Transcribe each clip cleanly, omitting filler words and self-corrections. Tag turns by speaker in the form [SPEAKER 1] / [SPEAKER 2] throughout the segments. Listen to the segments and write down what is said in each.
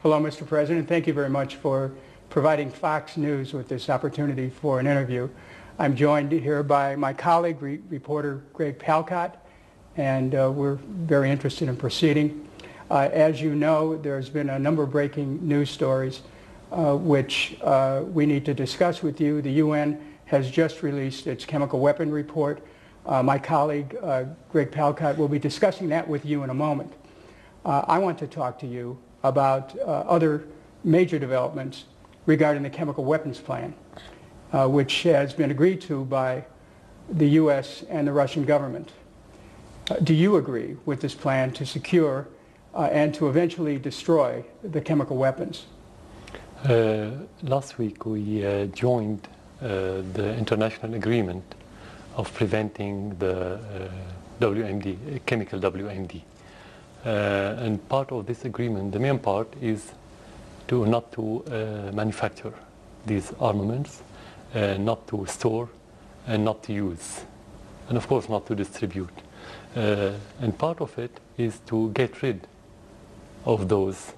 [SPEAKER 1] Hello, Mr. President. Thank you very much for providing Fox News with this opportunity for an interview. I'm joined here by my colleague, reporter Greg Palcott, and we're very interested in proceeding. As you know, there's been a number of breaking news stories which we need to discuss with you. The UN has just released its chemical weapon report. My colleague, Greg Palcott, will be discussing that with you in a moment. I want to talk to you about other major developments regarding the chemical weapons plan, which has been agreed to by the U.S. and the Russian government. Do you agree with this plan to secure and to eventually destroy the chemical weapons?
[SPEAKER 2] Last week we joined the international agreement of preventing the WMD, chemical WMD. And part of this agreement, the main part, is not to manufacture these armaments, not to store and not to use, and of course not to distribute. And part of it is to get rid of those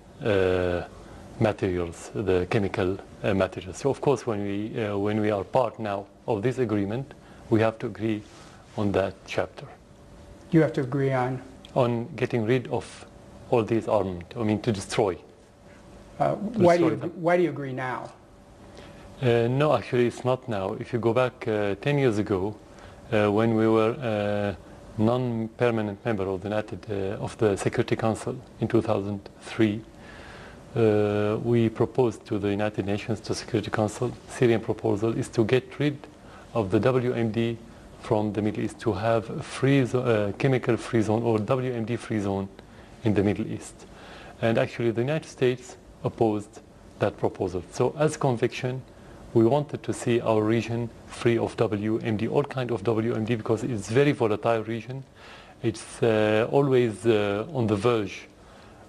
[SPEAKER 2] materials, the chemical materials. So of course when we are part now of this agreement, we have to agree on that chapter.
[SPEAKER 1] You have to agree on
[SPEAKER 2] getting rid of all these armament, I mean to destroy.
[SPEAKER 1] Why do you agree now?
[SPEAKER 2] No, actually it's not now. If you go back 10 years ago, when we were a non-permanent member of the Security Council in 2003, we proposed to the United Nations, to Security Council, Syrian proposal is to get rid of the WMD from the Middle East, to have a chemical free zone or WMD free zone in the Middle East. And actually the United States opposed that proposal. So as conviction, we wanted to see our region free of WMD, all kind of WMD, because it's a very volatile region. It's always on the verge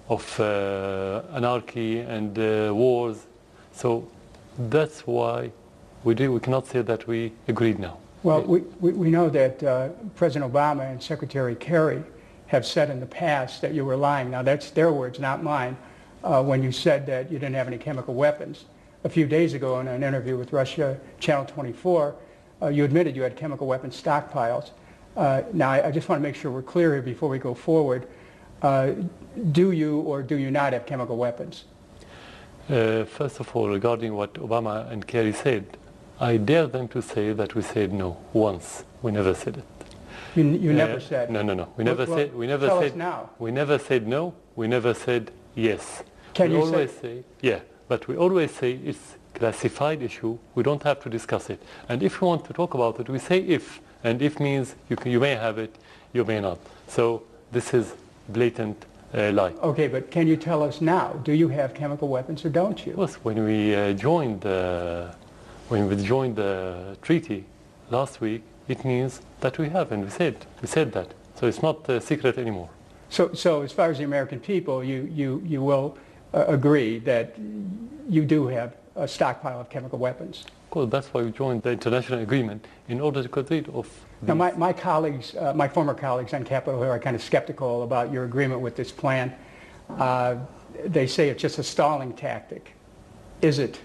[SPEAKER 2] of anarchy and wars. So that's why we cannot say that we agreed now.
[SPEAKER 1] Well, we know that President Obama and Secretary Kerry have said in the past that you were lying. Now that's their words, not mine, when you said that you didn't have any chemical weapons. A few days ago in an interview with Russia, Channel 24, you admitted you had chemical weapons stockpiles. Now I just want to make sure we're clear here before we go forward. Do you or do you not have chemical weapons?
[SPEAKER 2] First of all, regarding what Obama and Kerry said, I dare them to say that we said no once. We never said it.
[SPEAKER 1] You never said?
[SPEAKER 2] No. We never said. We never
[SPEAKER 1] tell
[SPEAKER 2] said.
[SPEAKER 1] us now.
[SPEAKER 2] We never said no. We never said yes.
[SPEAKER 1] Can
[SPEAKER 2] we
[SPEAKER 1] you
[SPEAKER 2] always say yeah? But we always say it's classified issue. We don't have to discuss it. And if we want to talk about it, we say if. And if means you may have it, you may not. So this is blatant lie.
[SPEAKER 1] Okay, but can you tell us now? Do you have chemical weapons or don't you?
[SPEAKER 2] Yes. When we joined the treaty last week, it means that we have, and we said that. So it's not a secret anymore.
[SPEAKER 1] So as far as the American people, you will agree that you do have a stockpile of chemical weapons.
[SPEAKER 2] Of course, that's why we joined the international agreement, in order to get rid of these.
[SPEAKER 1] Now my colleagues, my former colleagues on Capitol Hill are kind of skeptical about your agreement with this plan. They say it's just a stalling tactic. Is it?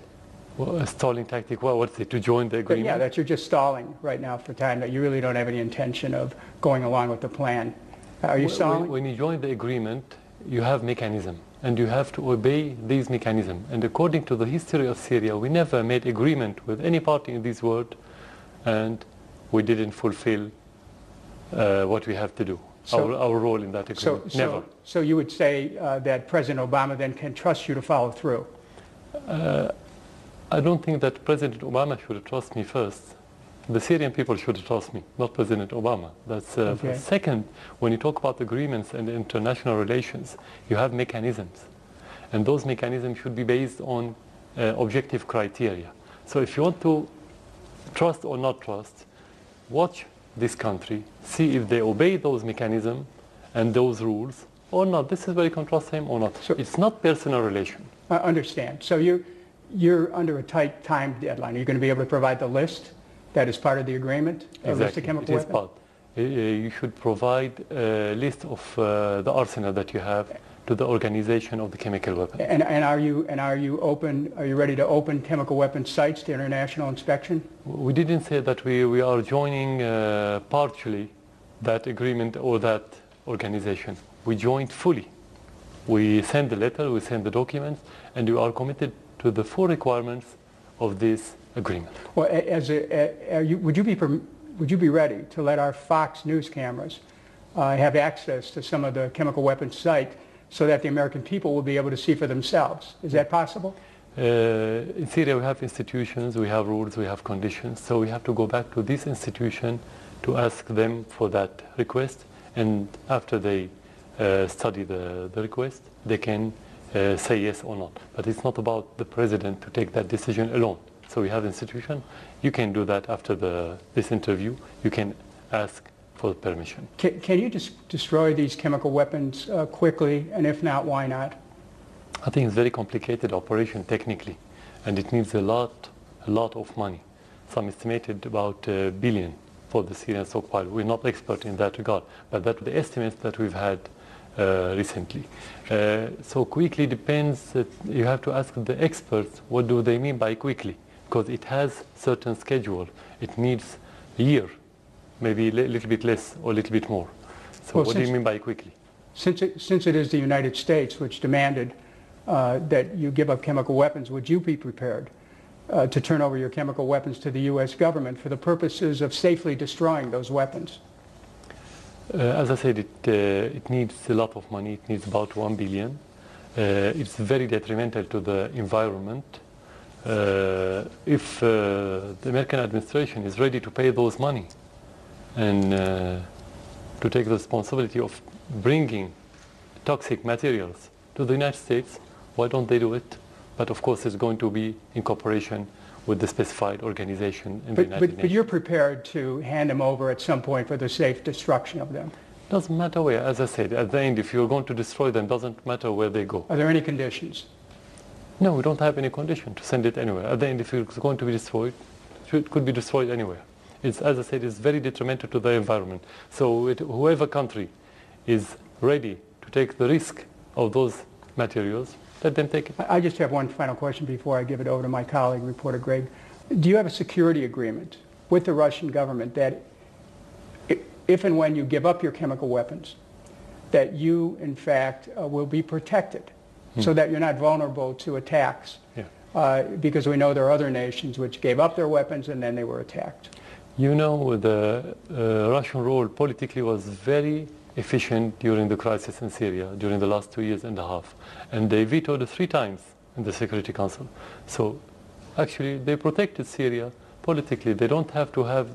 [SPEAKER 2] Well, a stalling tactic, well, what's it, to join the agreement?
[SPEAKER 1] Yeah, that you're just stalling right now for time, that you really don't have any intention of going along with the plan. Are you stalling?
[SPEAKER 2] When you join the agreement, you have mechanism, and you have to obey these mechanisms. And according to the history of Syria, we never made agreement with any party in this world, and we didn't fulfill what we have to do, our role in that agreement. Never.
[SPEAKER 1] So you would say that President Obama then can trust you to follow through?
[SPEAKER 2] I don't think that President Obama should trust me first. The Syrian people should trust me, not President Obama. That's
[SPEAKER 1] okay.
[SPEAKER 2] Second, when you talk about agreements and international relations, you have mechanisms. And those mechanisms should be based on objective criteria. So if you want to trust or not trust, watch this country, see if they obey those mechanisms and those rules or not. This is where you can trust him or not. So it's not personal relation.
[SPEAKER 1] I understand. So you're under a tight time deadline. Are you going to be able to provide the list that is part of the agreement?
[SPEAKER 2] Exactly.
[SPEAKER 1] A list of chemical weapons?
[SPEAKER 2] You should provide a list of the arsenal that you have to the organization of the chemical weapons.
[SPEAKER 1] And are you ready to open chemical weapons sites to international inspection?
[SPEAKER 2] We didn't say that we are joining partially that agreement or that organization. We joined fully. We sent the letter, we sent the documents, and we are committed to the full requirements of this agreement.
[SPEAKER 1] Well, would you be ready to let our Fox News cameras have access to some of the chemical weapons site so that the American people will be able to see for themselves? Is that possible?
[SPEAKER 2] In Syria we have institutions, we have rules, we have conditions, so we have to go back to this institution to ask them for that request, and after they study the request, they can say yes or not. But it's not about the president to take that decision alone. So we have institution. You can do that after this interview. You can ask for permission.
[SPEAKER 1] Can you just destroy these chemical weapons quickly, and if not, why not?
[SPEAKER 2] I think it's a very complicated operation technically, and it needs a lot of money. Some estimated about $1 billion for the Syrian stockpile. We're not expert in that regard, but that's the estimates that we've had recently. So quickly depends, you have to ask the experts what do they mean by quickly, because it has certain schedule. It needs a year, maybe a little bit less or a little bit more. So well, what do you mean by quickly?
[SPEAKER 1] Since it is the United States which demanded that you give up chemical weapons, would you be prepared to turn over your chemical weapons to the U.S. government for the purposes of safely destroying those weapons?
[SPEAKER 2] As I said, it needs a lot of money. It needs about $1 billion. It's very detrimental to the environment. If the American administration is ready to pay those money and to take the responsibility of bringing toxic materials to the United States, why don't they do it? But of course it's going to be in cooperation with the specified organization in the United Nations.
[SPEAKER 1] But you're prepared to hand them over at some point for the safe destruction of them?
[SPEAKER 2] Doesn't matter where, as I said. At the end, if you're going to destroy them, doesn't matter where they go.
[SPEAKER 1] Are there any conditions?
[SPEAKER 2] No, we don't have any condition to send it anywhere. At the end, if it's going to be destroyed, it could be destroyed anywhere. It's, as I said, it's very detrimental to the environment. So whoever country is ready to take the risk of those materials, let them take it.
[SPEAKER 1] I just have one final question before I give it over to my colleague, reporter Greg. Do you have a security agreement with the Russian government that if and when you give up your chemical weapons, that you, in fact, will be protected so that you're not vulnerable to attacks?
[SPEAKER 2] Yeah.
[SPEAKER 1] Because we know there are other nations which gave up their weapons and then they were attacked.
[SPEAKER 2] You know, the Russian role politically was very efficient during the crisis in Syria, during the last 2.5 years. And they vetoed 3 times in the Security Council. So actually they protected Syria politically. They don't have to have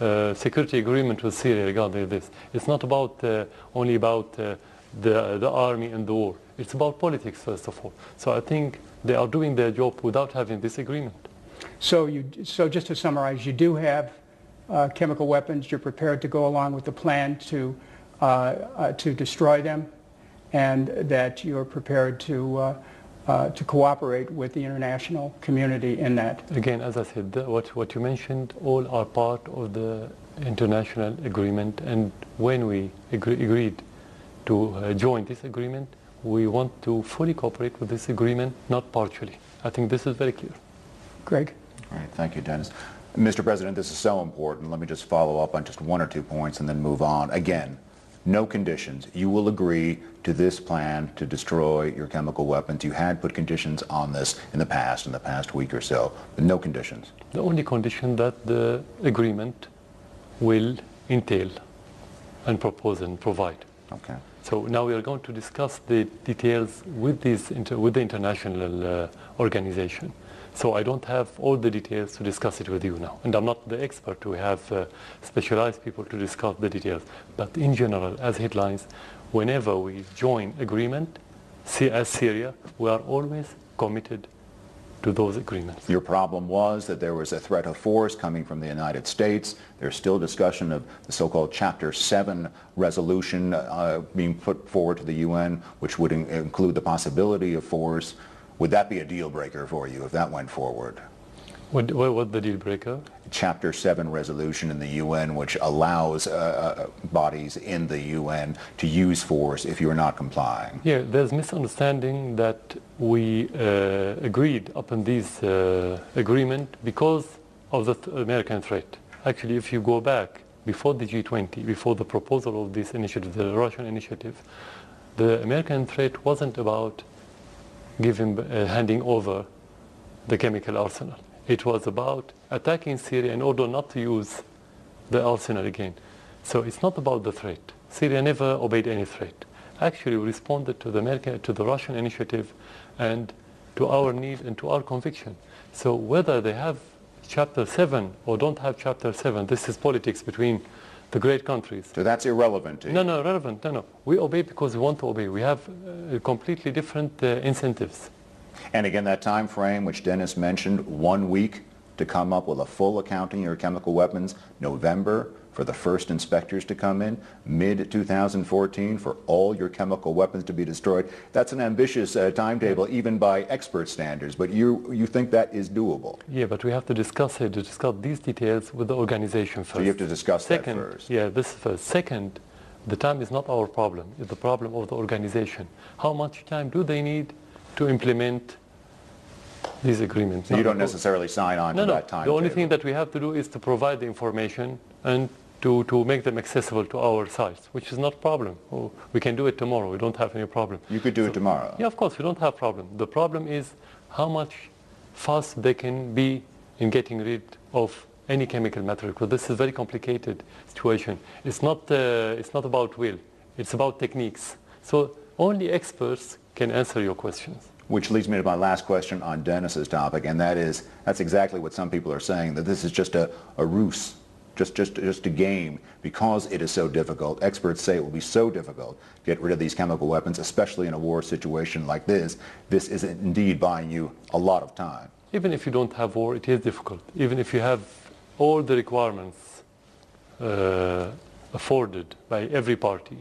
[SPEAKER 2] a security agreement with Syria regarding this. It's not about only about the army and the war. It's about politics, first of all. So I think they are doing their job without having this agreement.
[SPEAKER 1] So just to summarize, you do have chemical weapons. You're prepared to go along with the plan to destroy them, and that you're prepared to cooperate with the international community in that.
[SPEAKER 2] Again, as I said, what you mentioned, all are part of the international agreement, and when we agreed to join this agreement, we want to fully cooperate with this agreement, not partially. I think this is very clear.
[SPEAKER 1] Greg?
[SPEAKER 3] All right, thank you, Dennis. Mr. President, this is so important. Let me just follow up on just 1 or 2 points and then move on. Again, no conditions. You will agree to this plan to destroy your chemical weapons. You had put conditions on this in the past week or so, but no conditions.
[SPEAKER 2] The only condition that the agreement will entail and propose and provide.
[SPEAKER 3] Okay.
[SPEAKER 2] So now we are going to discuss the details with the international organization. So I don't have all the details to discuss it with you now. And I'm not the expert. We have specialized people to discuss the details. But in general, as headlines, whenever we join agreement, as Syria, we are always committed to those agreements.
[SPEAKER 3] Your problem was that there was a threat of force coming from the United States. There's still discussion of the so-called Chapter 7 resolution being put forward to the UN, which would include the possibility of force. Would that be a deal breaker for you if that went forward?
[SPEAKER 2] What the deal breaker?
[SPEAKER 3] Chapter 7 resolution in the UN, which allows bodies in the UN to use force if you're not complying.
[SPEAKER 2] Yeah, there's misunderstanding that we agreed upon this agreement because of the American threat. Actually, if you go back before the G20, before the proposal of this initiative, the Russian initiative, the American threat wasn't about handing over the chemical arsenal. It was about attacking Syria in order not to use the arsenal again. So it's not about the threat. Syria never obeyed any threat. Actually, we responded to the Russian initiative and to our need and to our conviction. So whether they have Chapter 7 or don't have Chapter 7, this is politics between the great countries.
[SPEAKER 3] So that's irrelevant to you?
[SPEAKER 2] No, irrelevant. No. We obey because we want to obey. We have completely different incentives.
[SPEAKER 3] And again, that time frame which Dennis mentioned, 1 week to come up with a full accounting of your chemical weapons, November for the first inspectors to come in, mid-2014 for all your chemical weapons to be destroyed. That's an ambitious timetable even by expert standards, but you think that is doable?
[SPEAKER 2] Yeah, but we have to discuss these details with the organization first.
[SPEAKER 3] So you have to discuss that first?
[SPEAKER 2] Yeah, this first. Second, the time is not our problem. It's the problem of the organization. How much time do they need to implement these agreements?
[SPEAKER 3] So you don't necessarily sign on to that time.
[SPEAKER 2] The only thing that we have to do is to provide the information and to make them accessible to our sites, which is not a problem. We can do it tomorrow. We don't have any problem.
[SPEAKER 3] You could do it tomorrow?
[SPEAKER 2] Yeah, of course. We don't have problem. The problem is how much fast they can be in getting rid of any chemical material, because this is a very complicated situation. It's not about will. It's about techniques. So only experts can answer your questions.
[SPEAKER 3] Which leads me to my last question on Dennis's topic, and that's exactly what some people are saying, that this is just a ruse, just a game, because it is so difficult. Experts say it will be so difficult to get rid of these chemical weapons, especially in a war situation like this. This is indeed buying you a lot of time.
[SPEAKER 2] Even if you don't have war, it is difficult. Even if you have all the requirements afforded by every party,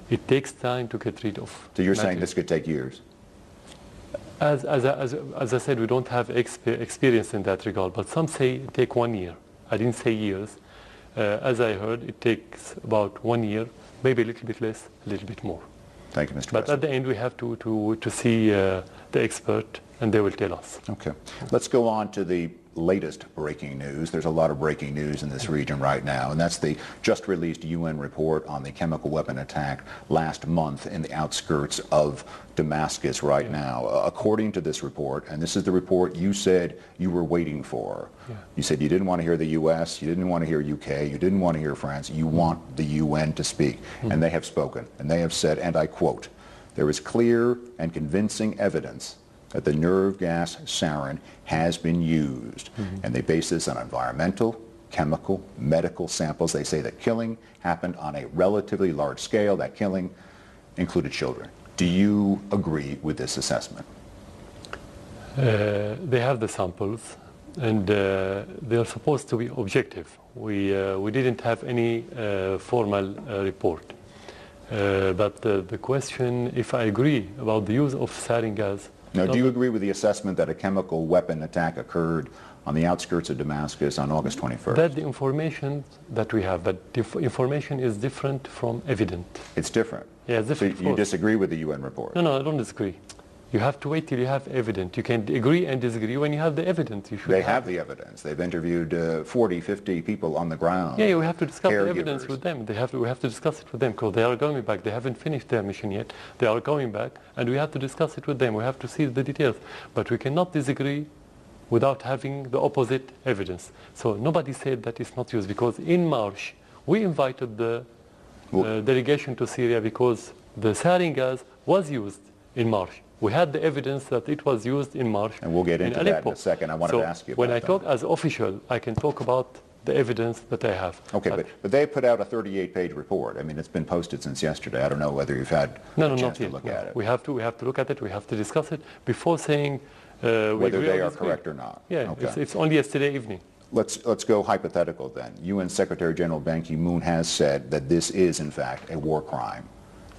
[SPEAKER 2] it takes time to get rid of.
[SPEAKER 3] So you're saying this could take years?
[SPEAKER 2] As I said, we don't have experience in that regard, but some say it take 1 year. I didn't say years. As I heard, it takes about 1 year, maybe a little bit less, a little bit more.
[SPEAKER 3] Thank you, Mr.
[SPEAKER 2] But
[SPEAKER 3] President.
[SPEAKER 2] at the end, we have to see the expert, and they will tell us.
[SPEAKER 3] Okay. Let's go on to the latest breaking news. There's a lot of breaking news in this region right now, and that's the just released UN report on the chemical weapon attack last month in the outskirts of Damascus right now. According to this report, and this is the report you said you were waiting for. You said you didn't want to hear the U.S., you didn't want to hear UK, you didn't want to hear France, you want the UN to speak. And they have spoken, and they have said, and I quote, "There is clear and convincing evidence that the nerve gas sarin has been used." And they base this on environmental, chemical, medical samples. They say that killing happened on a relatively large scale. That killing included children. Do you agree with this assessment?
[SPEAKER 2] They have the samples, and they are supposed to be objective. We didn't have any formal report. But the question, if I agree about the use of sarin gas.
[SPEAKER 3] Now, do you agree with the assessment that a chemical weapon attack occurred on the outskirts of Damascus on August 21st?
[SPEAKER 2] That's the information that we have, but the information is different from evident.
[SPEAKER 3] It's different?
[SPEAKER 2] Yeah, it's different.
[SPEAKER 3] So you disagree with the UN report?
[SPEAKER 2] No, I don't disagree. You have to wait till you have evidence. You can agree and disagree. When you have the evidence, you should
[SPEAKER 3] They have the evidence. They've interviewed 40, 50 people on the ground.
[SPEAKER 2] Yeah, we have to discuss the evidence
[SPEAKER 3] caregivers.
[SPEAKER 2] with them. We have to discuss it with them because they are going back. They haven't finished their mission yet. They are going back, and we have to discuss it with them. We have to see the details. But we cannot disagree without having the opposite evidence. So nobody said that it's not used, because in March, we invited the delegation to Syria because the sarin gas was used in March. We had the evidence that it was used in March.
[SPEAKER 3] And we'll get into that in a second. I wanted to ask you about
[SPEAKER 2] when I
[SPEAKER 3] that.
[SPEAKER 2] talk as official, I can talk about the evidence that I have.
[SPEAKER 3] Okay, but they put out a 38-page report. I mean, it's been posted since yesterday. I don't know whether you've had a chance to look at it.
[SPEAKER 2] We have to look at it. We have to discuss it before saying
[SPEAKER 3] whether they are correct or not.
[SPEAKER 2] Yeah,
[SPEAKER 3] okay.
[SPEAKER 2] it's only yesterday evening.
[SPEAKER 3] Let's go hypothetical then. UN Secretary General Ban Ki-moon has said that this is in fact a war crime,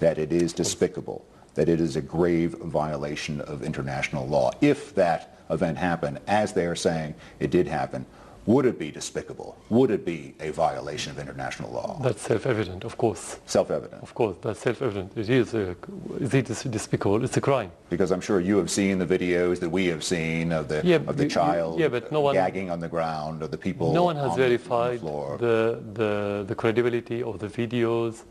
[SPEAKER 3] that it is despicable, that it is a grave violation of international law. If that event happened, as they are saying it did happen, would it be despicable? Would it be a violation of international law?
[SPEAKER 2] That's self-evident, of course.
[SPEAKER 3] Self-evident.
[SPEAKER 2] Of course, that's self-evident. It is. Is it despicable? It's a crime.
[SPEAKER 3] Because I'm sure you have seen the videos that we have seen of the child
[SPEAKER 2] but no one,
[SPEAKER 3] gagging on the ground, of the people
[SPEAKER 2] no one has
[SPEAKER 3] on
[SPEAKER 2] verified
[SPEAKER 3] the floor.
[SPEAKER 2] the credibility of the videos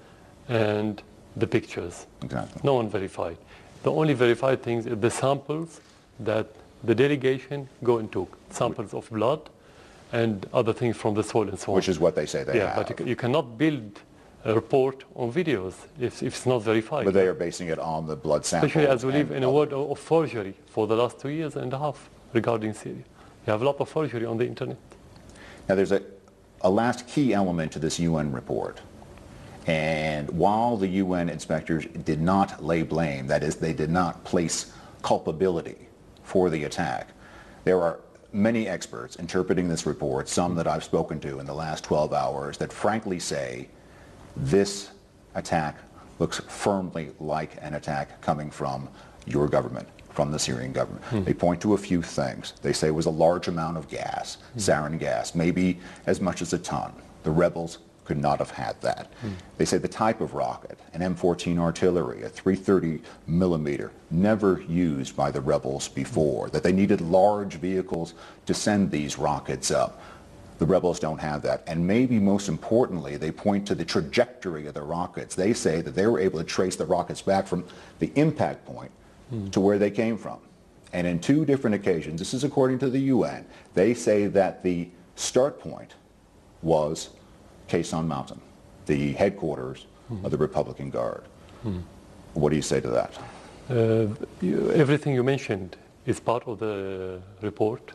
[SPEAKER 2] and the pictures.
[SPEAKER 3] Exactly.
[SPEAKER 2] No one verified. The only verified things are the samples that the delegation go and took. Samples of blood and other things from the soil and so on.
[SPEAKER 3] Which is what they say they have.
[SPEAKER 2] But you cannot build a report on videos if it's not verified.
[SPEAKER 3] But they are basing it on the blood samples.
[SPEAKER 2] Especially as we live in a world of forgery for the last 2.5 years regarding Syria. You have a lot of forgery on the internet.
[SPEAKER 3] Now there's a last key element to this UN report. And while the UN inspectors did not lay blame, that is, they did not place culpability for the attack, there are many experts interpreting this report, some that I've spoken to in the last 12 hours, that frankly say this attack looks firmly like an attack coming from your government, from the Syrian government. They point to a few things. They say it was a large amount of gas, sarin gas, maybe as much as a ton. The rebels could not have had that. They say the type of rocket, an M14 artillery, a 330 millimeter, never used by the rebels before, that they needed large vehicles to send these rockets up. The rebels don't have that. And maybe most importantly, they point to the trajectory of the rockets. They say that they were able to trace the rockets back from the impact point to where they came from. And in 2 different occasions, this is according to the UN, they say that the start point was Khe Sanh Mountain, the headquarters of the Republican Guard. What do you say to that?
[SPEAKER 2] Everything you mentioned is part of the report.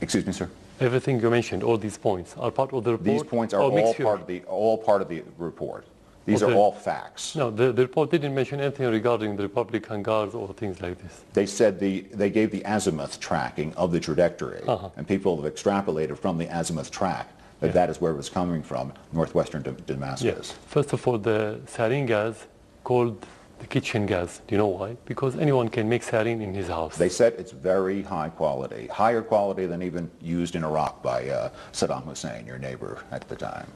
[SPEAKER 3] Excuse me, sir?
[SPEAKER 2] Everything you mentioned, all these points, are part of the report?
[SPEAKER 3] These points are all part of the report. These are all facts.
[SPEAKER 2] No, the report didn't mention anything regarding the Republican Guards or things like this.
[SPEAKER 3] They said they gave the azimuth tracking of the trajectory, and people have extrapolated from the azimuth track that that is where it was coming from, northwestern Damascus.
[SPEAKER 2] Yes. First of all, the sarin gas called the kitchen gas. Do you know why? Because anyone can make sarin in his house.
[SPEAKER 3] They said it's very high quality, higher quality than even used in Iraq by Saddam Hussein, your neighbor at the time.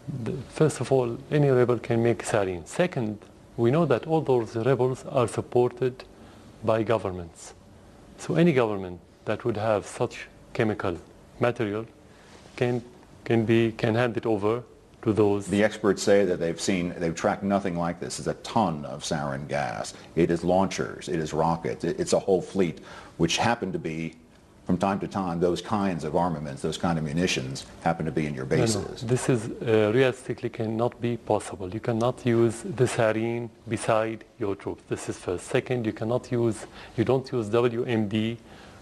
[SPEAKER 2] First of all, any rebel can make sarin. Second, we know that all those rebels are supported by governments. So any government that would have such chemical material can hand it over to those.
[SPEAKER 3] The experts say that they've tracked nothing like this. It's a ton of sarin gas. It is launchers, it is rockets, it's a whole fleet, which happen to be, from time to time, those kinds of armaments, those kind of munitions happen to be in your bases.
[SPEAKER 2] No. This is realistically cannot be possible. You cannot use the sarin beside your troops. This is first. Second, you don't use WMD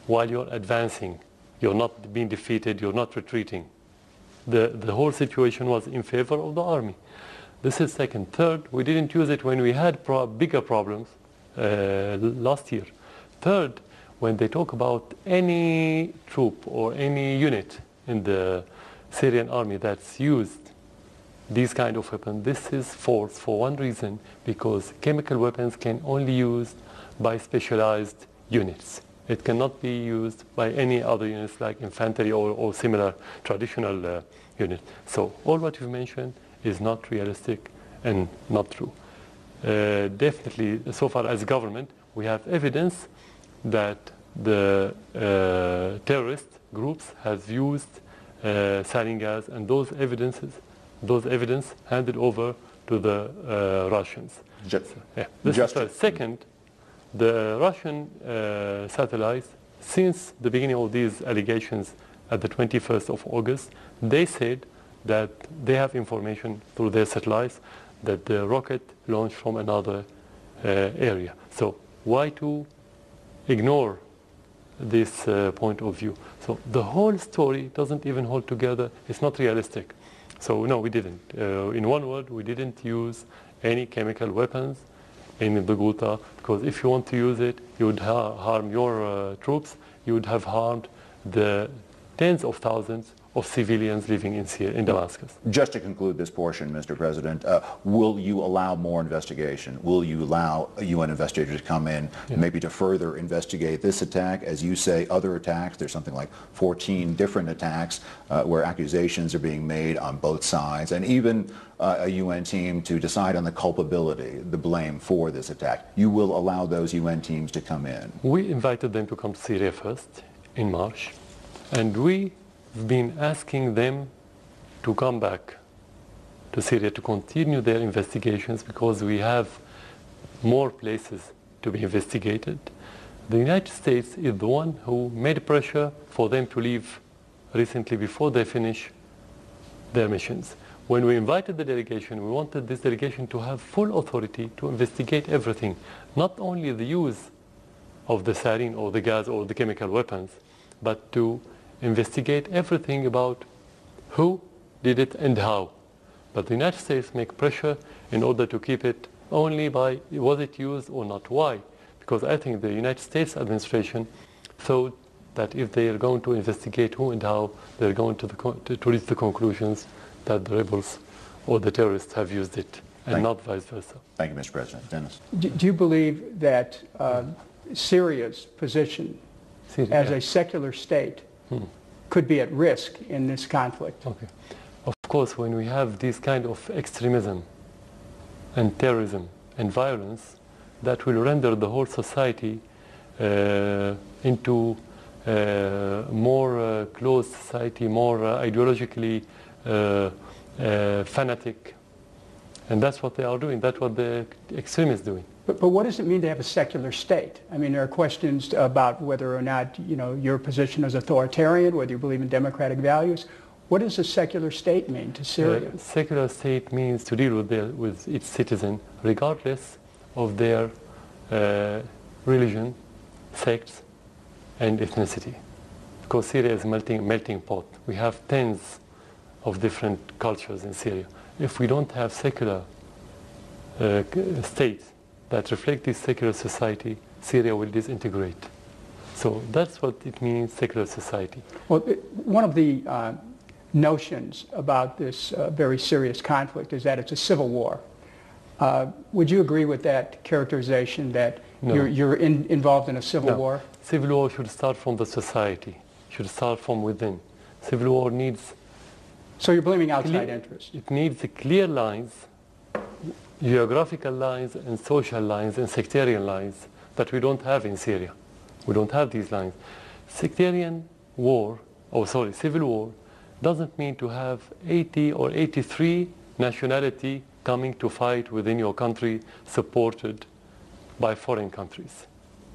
[SPEAKER 2] while you're advancing. You're not being defeated, you're not retreating. The whole situation was in favor of the army. This is second. Third, we didn't use it when we had bigger problems last year. Third, when they talk about any troop or any unit in the Syrian army that's used these kind of weapons, this is false for one reason, because chemical weapons can only be used by specialized units. It cannot be used by any other units like infantry or similar traditional units. So all what you've mentioned is not realistic and not true. Definitely, so far as government, we have evidence that the terrorist groups have used sarin gas, and those evidence handed over to the Russians. This is first. Second, the Russian satellites, since the beginning of these allegations at the 21st of August, they said that they have information through their satellites that the rocket launched from another area. So why to ignore this point of view? So the whole story doesn't even hold together. It's not realistic. So no, we didn't. In one word, we didn't use any chemical weapons in the Ghouta, because if you want to use it, you would harm your troops. You would have harmed the tens of thousands of civilians living in Damascus.
[SPEAKER 3] Just to conclude this portion, Mr. President, will you allow more investigation? Will you allow a UN investigator to come in, maybe to further investigate this attack? As you say, other attacks, there's something like 14 different attacks where accusations are being made on both sides, and even a UN team to decide on the culpability, the blame for this attack. You will allow those UN teams to come in?
[SPEAKER 2] We invited them to come to Syria first in March, and we've been asking them to come back to Syria to continue their investigations because we have more places to be investigated. The United States is the one who made pressure for them to leave recently before they finish their missions. When we invited the delegation, we wanted this delegation to have full authority to investigate everything, not only the use of the sarin or the gas or the chemical weapons, but to investigate everything about who did it and how. But the United States make pressure in order to keep it only by was it used or not. Why? Because I think the United States administration thought that if they are going to investigate who and how, they're going to reach the conclusions that the rebels or the terrorists have used it, and not vice versa.
[SPEAKER 3] Thank you, Mr. President. Dennis?
[SPEAKER 1] Do you believe that Syria's position as a secular state could be at risk in this conflict?
[SPEAKER 2] Okay. Of course, when we have this kind of extremism and terrorism and violence, that will render the whole society into more closed society, more ideologically fanatic. And that's what they are doing. That's what the extremists are doing.
[SPEAKER 1] But what does it mean to have a secular state? I mean, there are questions about whether or not, your position is authoritarian, whether you believe in democratic values. What does a secular state mean to Syria?
[SPEAKER 2] Secular state means to deal with its citizen, regardless of their religion, sects, and ethnicity. Because Syria is a melting pot. We have tens of different cultures in Syria. If we don't have secular states that reflect this secular society, Syria will disintegrate. So that's what it means, secular society.
[SPEAKER 1] Well, one of the notions about this very serious conflict is that it's a civil war. Would you agree with that characterization that you're involved in a civil war?
[SPEAKER 2] Civil war should start from the society, should start from within. Civil war needs...
[SPEAKER 1] So you're blaming outside interests?
[SPEAKER 2] It needs clear lines, geographical lines and social lines and sectarian lines that we don't have in Syria. We don't have these lines. Civil war doesn't mean to have 80 or 83 nationality coming to fight within your country supported by foreign countries.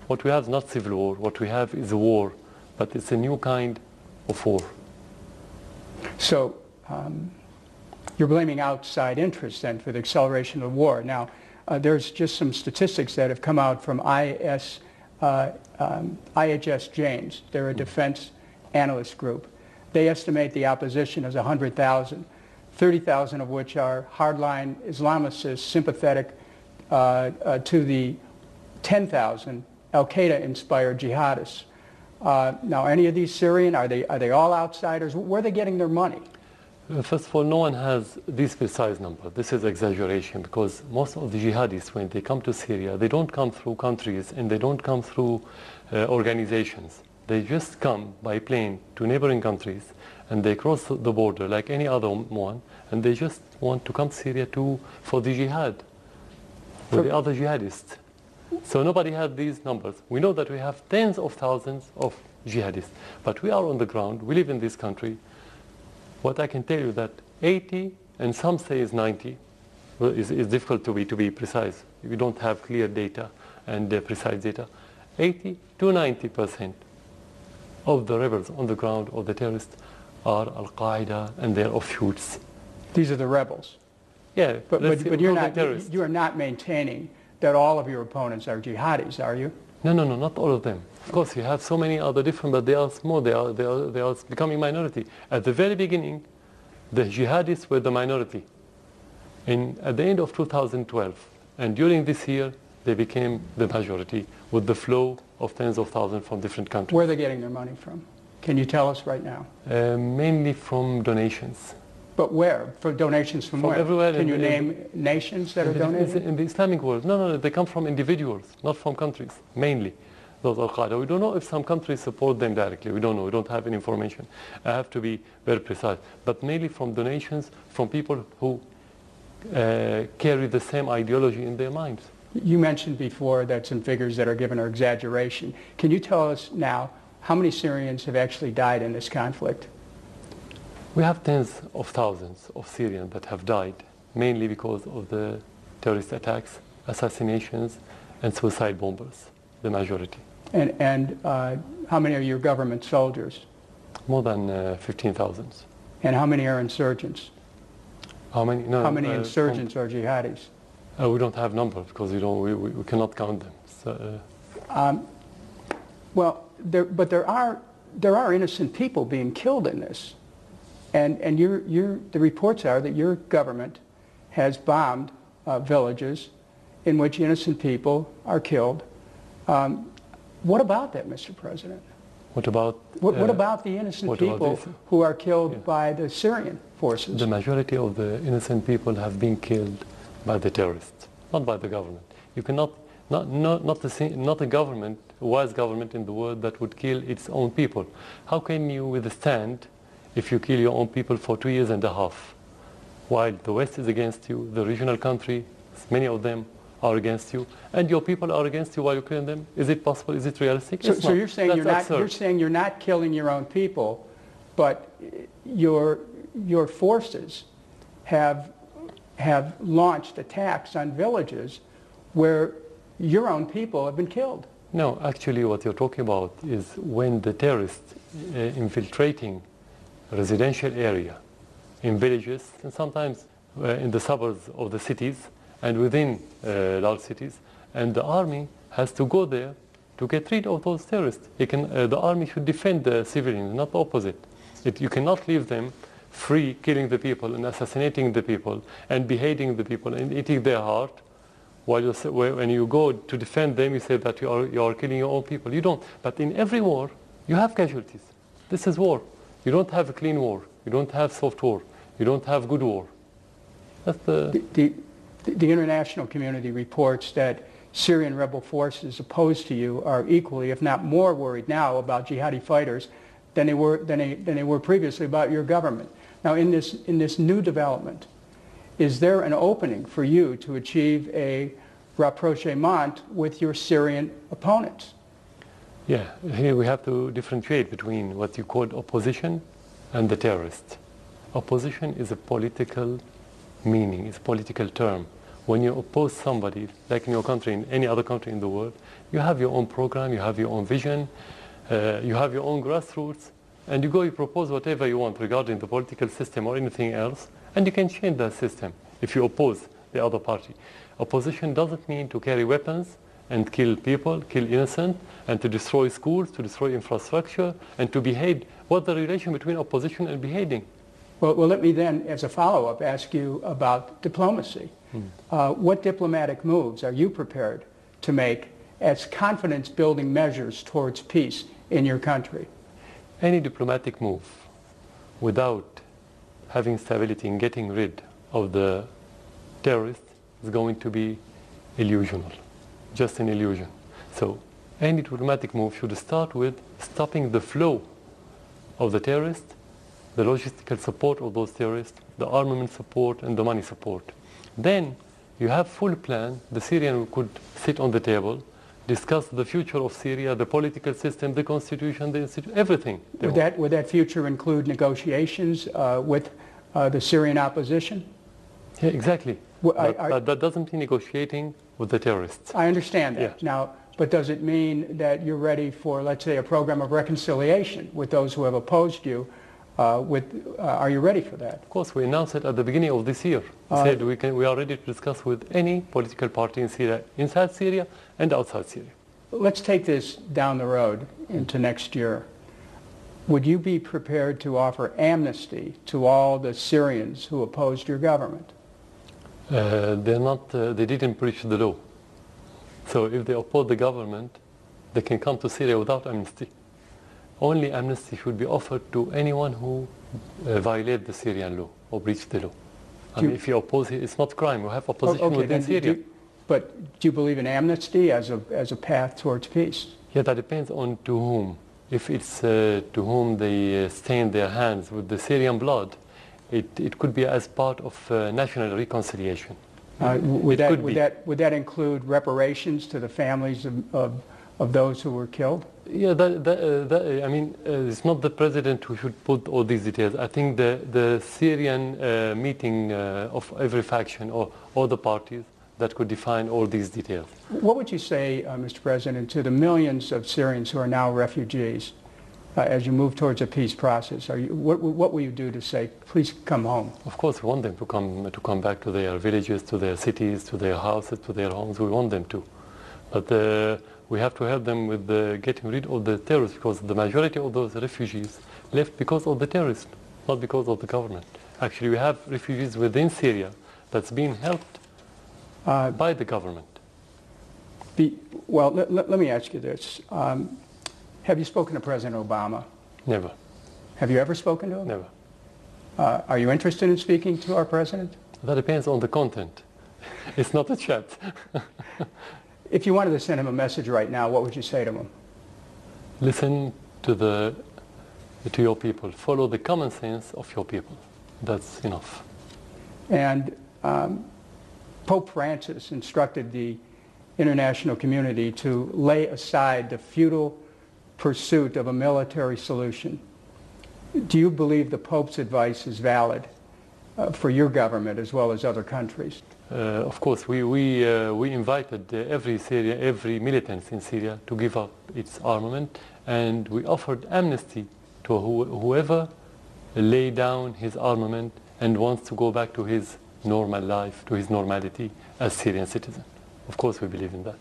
[SPEAKER 2] What we have is not civil war, what we have is a war, but it's a new kind of war.
[SPEAKER 1] So you're blaming outside interests then for the acceleration of the war. Now, there's just some statistics that have come out from IHS Janes. They're a defense analyst group. They estimate the opposition as 100,000, 30,000 of which are hardline Islamicists sympathetic to the 10,000 al-Qaeda-inspired jihadists. Now, any of these Syrian, are they all outsiders? Where are they getting their money?
[SPEAKER 2] First of all, no one has this precise number. This is exaggeration because most of the jihadists, when they come to Syria, they don't come through countries and they don't come through organizations. They just come by plane to neighboring countries and they cross the border like any other one, and they just want to come to Syria for the jihad with the other jihadists. So nobody has these numbers. We know that we have tens of thousands of jihadists, but we are on the ground, we live in this country. What I can tell you that 80, and some say is 90, is difficult to be precise. We don't have clear data and precise data. 80 to 90% of the rebels on the ground or the terrorists are Al-Qaeda and their offshoots.
[SPEAKER 1] These are the rebels?
[SPEAKER 2] Yeah,
[SPEAKER 1] but you are not maintaining that all of your opponents are jihadis, are you?
[SPEAKER 2] No, not all of them. Of course, you have so many other different, but they are small. They are becoming minority. At the very beginning, the jihadists were the minority. At the end of 2012, and during this year, they became the majority with the flow of tens of thousands from different countries.
[SPEAKER 1] Where are they getting their money from? Can you tell us right now?
[SPEAKER 2] Mainly from donations.
[SPEAKER 1] But where? For donations from where?
[SPEAKER 2] Everywhere.
[SPEAKER 1] Can you name nations that are donating?
[SPEAKER 2] In the Islamic world. No, they come from individuals, not from countries, mainly. Those Al-Qaeda. We don't know if some countries support them directly. We don't know. We don't have any information. I have to be very precise. But mainly from donations from people who carry the same ideology in their minds.
[SPEAKER 1] You mentioned before that some figures that are given are exaggeration. Can you tell us now how many Syrians have actually died in this conflict?
[SPEAKER 2] We have tens of thousands of Syrians that have died, mainly because of the terrorist attacks, assassinations, and suicide bombers, the majority.
[SPEAKER 1] And how many are your government soldiers?
[SPEAKER 2] More than 15,000.
[SPEAKER 1] And how many are insurgents?
[SPEAKER 2] How many? No,
[SPEAKER 1] how many insurgents are jihadis?
[SPEAKER 2] We don't have numbers because we cannot count them. So,
[SPEAKER 1] well, there are innocent people being killed in this, and the reports are that your government has bombed villages in which innocent people are killed. What about that, Mr. President?
[SPEAKER 2] What about
[SPEAKER 1] the innocent people who are killed by the Syrian forces?
[SPEAKER 2] The majority of the innocent people have been killed by the terrorists, not by the government. You cannot, not a government, a wise government in the world that would kill its own people. How can you withstand if you kill your own people for 2 years and a half, while the West is against you, the regional countries, many of them are against you, and your people are against you while you're killing them? Is it possible? Is it realistic?
[SPEAKER 1] So you're saying you're not killing your own people, but your forces have launched attacks on villages where your own people have been killed.
[SPEAKER 2] No, actually what you're talking about is when the terrorists infiltrating residential area in villages and sometimes in the suburbs of the cities and within large cities, and the army has to go there to get rid of those terrorists. The army should defend the civilians, not the opposite. You cannot leave them free, killing the people and assassinating the people and beheading the people and eating their heart, while when you go to defend them, you say that you are killing your own people. You don't. But in every war, you have casualties. This is war. You don't have a clean war. You don't have soft war. You don't have good war. That's
[SPEAKER 1] The international community reports that Syrian rebel forces opposed to you are equally, if not more, worried now about jihadi fighters than they were previously about your government. Now, in this new development, is there an opening for you to achieve a rapprochement with your Syrian opponents?
[SPEAKER 2] Yeah, here we have to differentiate between what you call opposition and the terrorists. Opposition is a political meaning, it's a political term. When you oppose somebody, like in your country, in any other country in the world, you have your own program, you have your own vision, you have your own grassroots, and you propose whatever you want regarding the political system or anything else, and you can change that system if you oppose the other party. Opposition doesn't mean to carry weapons and kill people, kill innocent, and to destroy schools, to destroy infrastructure, and to behead. What's the relation between opposition and beheading?
[SPEAKER 1] Well, let me then, as a follow-up, ask you about diplomacy. What diplomatic moves are you prepared to make as confidence-building measures towards peace in your country?
[SPEAKER 2] Any diplomatic move without having stability and getting rid of the terrorists is going to be illusional, just an illusion. So any diplomatic move should start with stopping the flow of the terrorists, the logistical support of those terrorists, the armament support, and the money support. Then you have full plan. The Syrian could sit on the table, discuss the future of Syria, the political system, the constitution, the institution, everything.
[SPEAKER 1] Would that future include negotiations with the Syrian opposition?
[SPEAKER 2] Yeah, exactly. But that doesn't mean negotiating with the terrorists.
[SPEAKER 1] I understand that.
[SPEAKER 2] Yeah.
[SPEAKER 1] Now, but does it mean that you're ready for, let's say, a program of reconciliation with those who have opposed you? Are you ready for that?
[SPEAKER 2] Of course, we announced it at the beginning of this year. We said we are ready to discuss with any political party in Syria, inside Syria and outside Syria.
[SPEAKER 1] Let's take this down the road into next year. Would you be prepared to offer amnesty to all the Syrians who opposed your government?
[SPEAKER 2] They didn't breach the law. So if they oppose the government, they can come to Syria without amnesty. only amnesty should be offered to anyone who violates the Syrian law or breach the law. I mean, if you oppose it, it's not crime. We have opposition within Syria.
[SPEAKER 1] But do you believe in amnesty as a path towards peace?
[SPEAKER 2] Yeah, that depends on to whom. If it's to whom they stain their hands with the Syrian blood, it could be as part of national reconciliation.
[SPEAKER 1] Would that include reparations to the families of those who were killed?
[SPEAKER 2] Yeah, I mean, it's not the president who should put all these details. I think the Syrian meeting of every faction or all the parties that could define all these details.
[SPEAKER 1] What would you say, Mr. President, to the millions of Syrians who are now refugees as you move towards a peace process? What will you do to say, please come home?
[SPEAKER 2] Of course, we want them to come back to their villages, to their cities, to their houses, to their homes. We want them to. But we have to help them with getting rid of the terrorists, because the majority of those refugees left because of the terrorists, not because of the government. Actually, we have refugees within Syria that's being helped by the government.
[SPEAKER 1] Well, let me ask you this. Have you spoken to President Obama?
[SPEAKER 2] Never.
[SPEAKER 1] Have you ever spoken to him?
[SPEAKER 2] Never.
[SPEAKER 1] Are you interested in speaking to our president?
[SPEAKER 2] That depends on the content. It's not a chat.
[SPEAKER 1] If you wanted to send him a message right now, what would you say to him?
[SPEAKER 2] Listen to your people. Follow the common sense of your people. That's enough.
[SPEAKER 1] And Pope Francis instructed the international community to lay aside the futile pursuit of a military solution. Do you believe the Pope's advice is valid for your government as well as other countries?
[SPEAKER 2] Of course, we invited every militant in Syria to give up its armament, and we offered amnesty to whoever lay down his armament and wants to go back to his normal life, to his normality as Syrian citizen. Of course, we believe in that.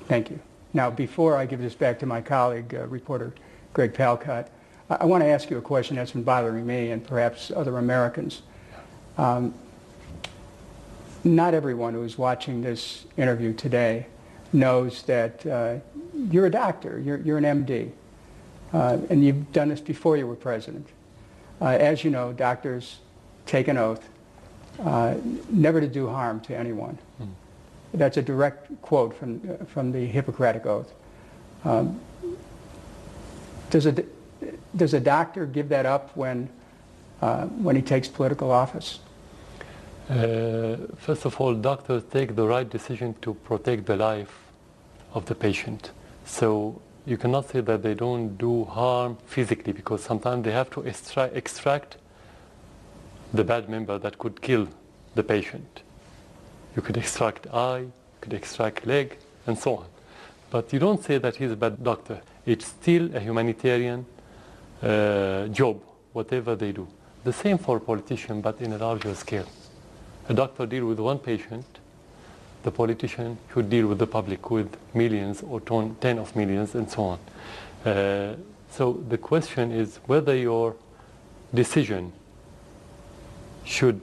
[SPEAKER 1] Thank you. Now, before I give this back to my colleague, reporter Greg Palcott, I want to ask you a question that's been bothering me and perhaps other Americans. Not everyone who's watching this interview today knows that you're a doctor, you're an MD, and you've done this before you were president. As you know, doctors take an oath never to do harm to anyone. That's a direct quote from the Hippocratic Oath. Does a doctor give that up when he takes political office?
[SPEAKER 2] First of all, doctors take the right decision to protect the life of the patient. So you cannot say that they don't do harm physically, because sometimes they have to extract the bad member that could kill the patient. You could extract eye, you could extract leg, and so on. But you don't say that he's a bad doctor. It's still a humanitarian job, whatever they do. The same for a politician, but in a larger scale. A doctor deals with one patient, the politician should deal with the public, with millions or 10 of millions, and so on. So the question is whether your decision should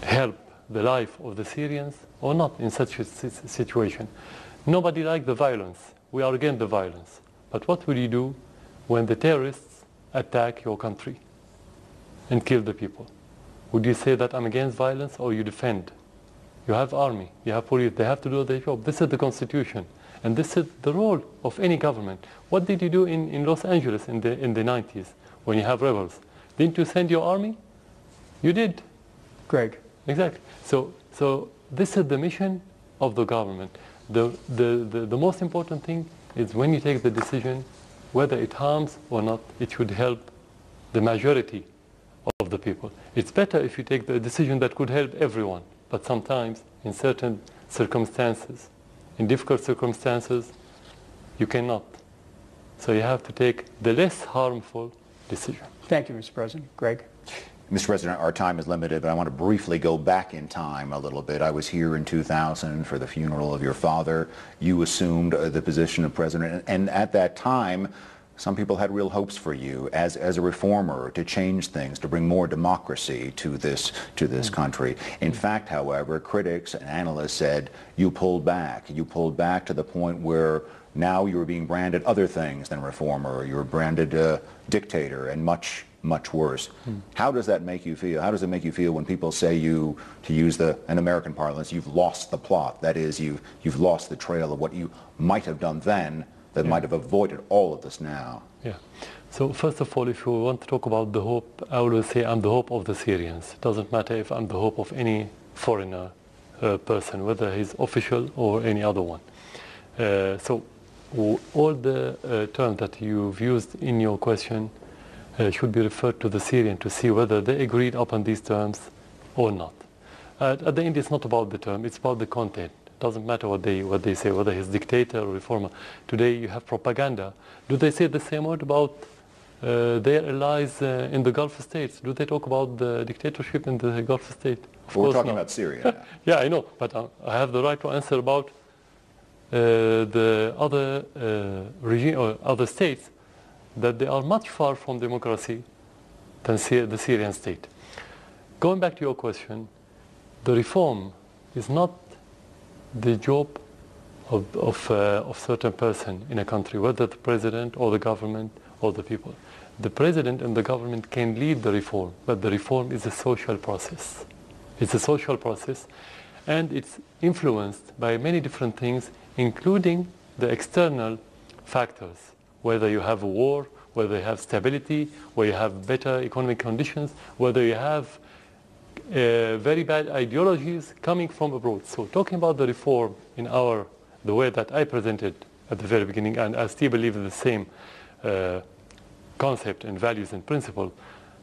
[SPEAKER 2] help the life of the Syrians or not in such a situation. Nobody likes the violence. We are against the violence. But what will you do when the terrorists attack your country and kill the people? Would you say that I'm against violence, or you defend? You have army, you have police, they have to do their job. This is the Constitution, and this is the role of any government. What did you do in Los Angeles in the 90s when you have rebels? Didn't you send your army? You did.
[SPEAKER 1] Greg.
[SPEAKER 2] Exactly. So this is the mission of the government. The most important thing is when you take the decision, whether it harms or not, it should help the majority of the people. It's better if you take the decision that could help everyone, but sometimes in certain circumstances, in difficult circumstances, you cannot. So you have to take the less harmful decision.
[SPEAKER 1] Thank you, Mr. President. Greg?
[SPEAKER 3] Mr. President, our time is limited, but I want to briefly go back in time a little bit. I was here in 2000 for the funeral of your father. You assumed the position of president, and at that time, some people had real hopes for you as a reformer to change things, to bring more democracy to this country. In fact, however, critics and analysts said you pulled back. You pulled back to the point where Now you were being branded other things than reformer. You were branded dictator and much, much worse. How does that make you feel? How does it make you feel when people say you, to use an American parlance, you've lost the plot? That is, you've lost the trail of what you might have done then that might have avoided all of this now.
[SPEAKER 2] Yeah. So first of all, if you want to talk about the hope, I always say I'm the hope of the Syrians. It doesn't matter if I'm the hope of any foreigner person, whether he's official or any other one. So all the terms that you've used in your question should be referred to the Syrian to see whether they agreed upon these terms or not. At the end, it's not about the term, it's about the content. It doesn't matter what they say, whether he's dictator or reformer. Today you have propaganda. Do they say the same word about their allies in the Gulf states? Do they talk about the dictatorship in the Gulf state?
[SPEAKER 3] We're talking about Syria now.
[SPEAKER 2] Yeah, I know, but I have the right to answer about the other regime or other states that they are much far from democracy than the Syrian state. Going back to your question, the reform is not the job of certain person in a country, whether the president or the government or the people. The president and the government can lead the reform, but the reform is a social process. It's a social process, and it's influenced by many different things, including the external factors, whether you have a war, whether you have stability, whether you have better economic conditions, whether you have very bad ideologies coming from abroad. So talking about the reform in the way that I presented at the very beginning, and I still believe in the same concept and values and principles,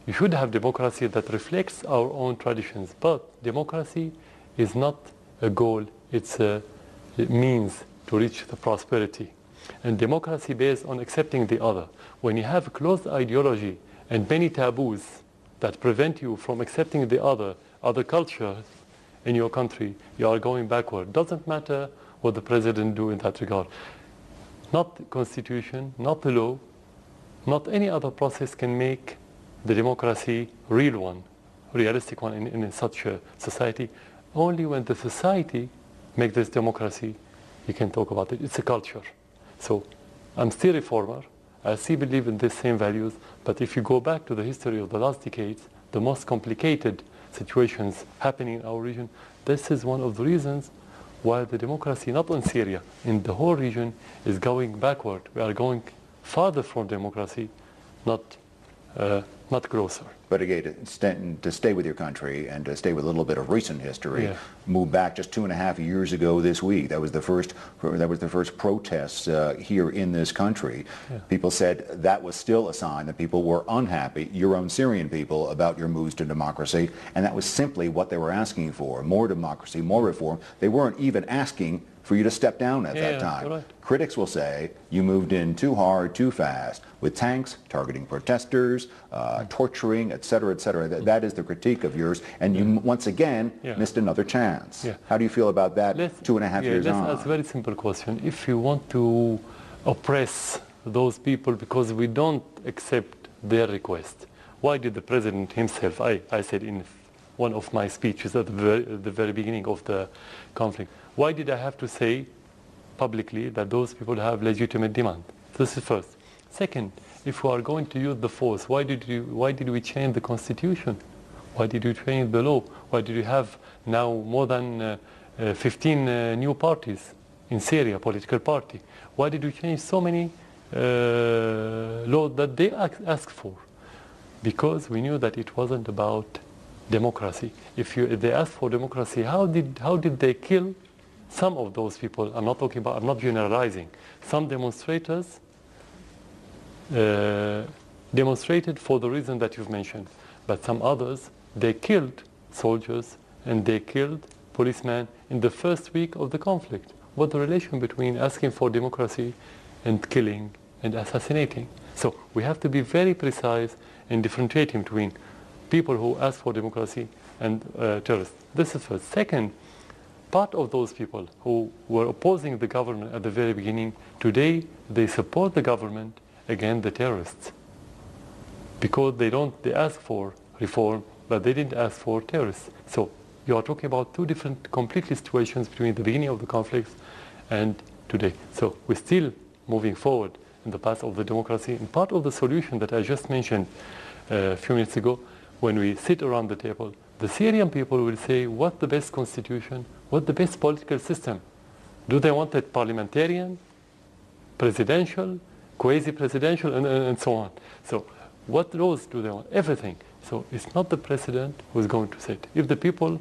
[SPEAKER 2] you should have democracy that reflects our own traditions. But democracy is not a goal, it's a means to reach the prosperity. And democracy based on accepting the other. When you have a closed ideology and many taboos that prevent you from accepting the other cultures in your country, you are going backward. Doesn't matter what the president do in that regard. Not the constitution, not the law, not any other process can make the democracy real one, realistic one in such a society. Only when the society makes this democracy, you can talk about it. It's a culture. So I'm still a reformer. I still believe in these same values. But if you go back to the history of the last decades, the most complicated situations happening in our region, this is one of the reasons why the democracy, not in Syria, in the whole region, is going backward. We are going farther from democracy, not closer.
[SPEAKER 3] But again, to stay with your country and to stay with a little bit of recent history, move back just 2.5 years ago this week. That was the first protests here in this country. People said that was still a sign that people were unhappy, your own Syrian people, about your moves to democracy, and that was simply what they were asking for: more democracy, more reform. They weren't even asking for you to step down at that time.
[SPEAKER 2] Right.
[SPEAKER 3] Critics will say you moved in too hard, too fast, with tanks, targeting protesters, torturing, et cetera, et cetera. That is the critique of yours, and you once again missed another chance. How do you feel about that 2.5 years on?
[SPEAKER 2] Let's ask a very simple question. If you want to oppress those people because we don't accept their request, why did the president himself, I said in one of my speeches at the very beginning of the conflict, why did I have to say publicly that those people have legitimate demand? This is first. Second, if we are going to use the force, why did we change the constitution? Why did you change the law? Why did you have now more than 15 new parties in Syria, political party? Why did you change so many laws that they asked for? Because we knew that it wasn't about democracy. If they asked for democracy, how did they kill some of those people? I'm not generalizing. Some demonstrators demonstrated for the reason that you've mentioned, but some others, they killed soldiers and they killed policemen in the first week of the conflict. What's the relation between asking for democracy and killing and assassinating? So we have to be very precise in differentiating between people who ask for democracy and terrorists. This is first. Second, part of those people who were opposing the government at the very beginning, today they support the government against the terrorists. Because they ask for reform, but they didn't ask for terrorists. So you are talking about two different completely situations between the beginning of the conflict and today. So we still moving forward in the path of the democracy. And part of the solution that I just mentioned a few minutes ago, when we sit around the table, the Syrian people will say, what's the best constitution? What's the best political system? Do they want it parliamentarian, presidential, quasi-presidential, and so on? So what roles do they want? Everything. So it's not the president who's going to set. If the people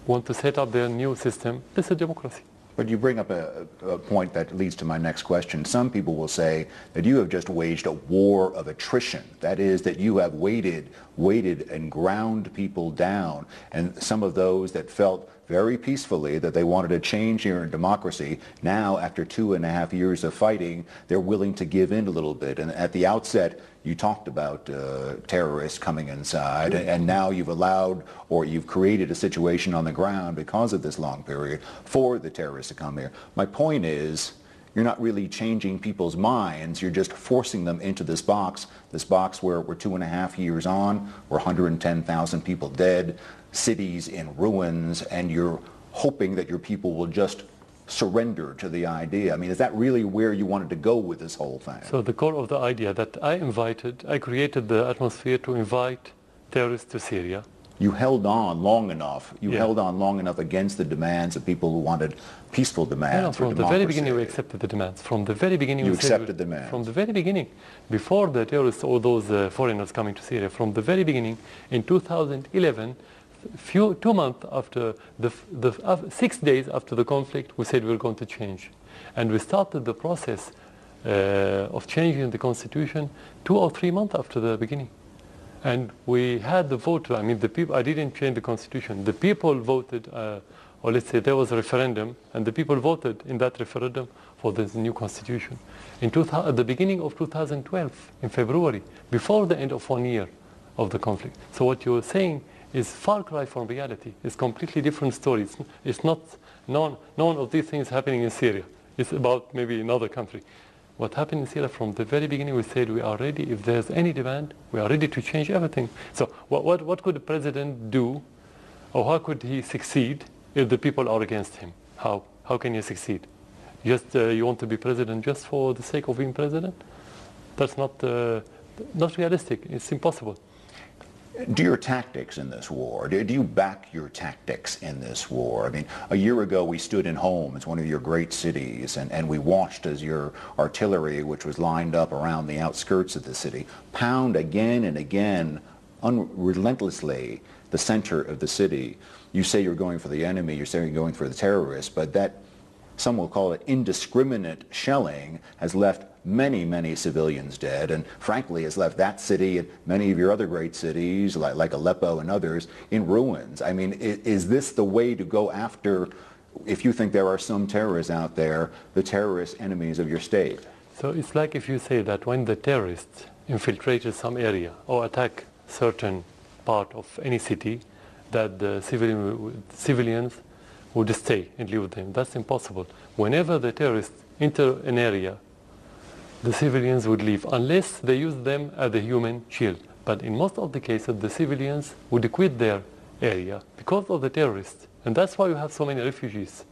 [SPEAKER 2] want to set up their new system, it's a democracy.
[SPEAKER 3] But you bring up a point that leads to my next question. Some people will say that you have just waged a war of attrition. That is, that you have waited and ground people down. And some of those that felt very peacefully that they wanted a change here in democracy, now after 2.5 years of fighting, they're willing to give in a little bit. And at the outset, you talked about terrorists coming inside, and now you've allowed, or you've created a situation on the ground because of this long period for the terrorists to come here. My point is, you're not really changing people's minds, you're just forcing them into this box where we're 2.5 years on, we're 110,000 people dead, cities in ruins, and you're hoping that your people will just surrender to the idea. I mean, is that really where you wanted to go with this whole thing?
[SPEAKER 2] So the core of the idea that I created the atmosphere to invite terrorists to Syria.
[SPEAKER 3] You held on long enough. You
[SPEAKER 2] Yeah.
[SPEAKER 3] held on long enough against the demands of people who wanted peaceful demands
[SPEAKER 2] No,
[SPEAKER 3] for
[SPEAKER 2] from the
[SPEAKER 3] democracy.
[SPEAKER 2] very beginning we accepted the demands. From the very beginning
[SPEAKER 3] You
[SPEAKER 2] we said
[SPEAKER 3] accepted the demands.
[SPEAKER 2] From the very beginning, before the terrorists or those foreigners coming to Syria, from the very beginning, in 2011, 2 months after 6 days after the conflict, we said we're going to change, and we started the process of changing the constitution 2 or 3 months after the beginning, and we had the vote. I mean, the people. I didn't change the constitution. The people voted, or let's say there was a referendum, and the people voted in that referendum for this new constitution. At the beginning of 2012, in February, before the end of 1 year of the conflict. So what you're saying is far cry from reality. It's completely different stories. It's not none of these things happening in Syria. It's about maybe another country. What happened in Syria from the very beginning, we said we are ready. If there's any demand, we are ready to change everything. So what could the president do, or how could he succeed if the people are against him? How can he succeed? Just you want to be president just for the sake of being president? That's not realistic. It's impossible.
[SPEAKER 3] Do your tactics in this war, do you back your tactics in this war? I mean, a year ago we stood in Homs, one of your great cities, and we watched as your artillery, which was lined up around the outskirts of the city, pound again and again, relentlessly, the center of the city. You say you're going for the enemy, you're saying you're going for the terrorists, but that, some will call it indiscriminate shelling, has left many civilians dead, and frankly has left that city and many of your other great cities like Aleppo and others in ruins. I mean, is this the way to go after, if you think there are some terrorists out there, the terrorist enemies of your state?
[SPEAKER 2] So it's like if you say that when the terrorists infiltrated some area or attack certain part of any city, that the civilians would stay and live with them. That's impossible. Whenever the terrorists enter an area, the civilians would leave, unless they use them as a human shield. But in most of the cases, the civilians would quit their area because of the terrorists. And that's why you have so many refugees.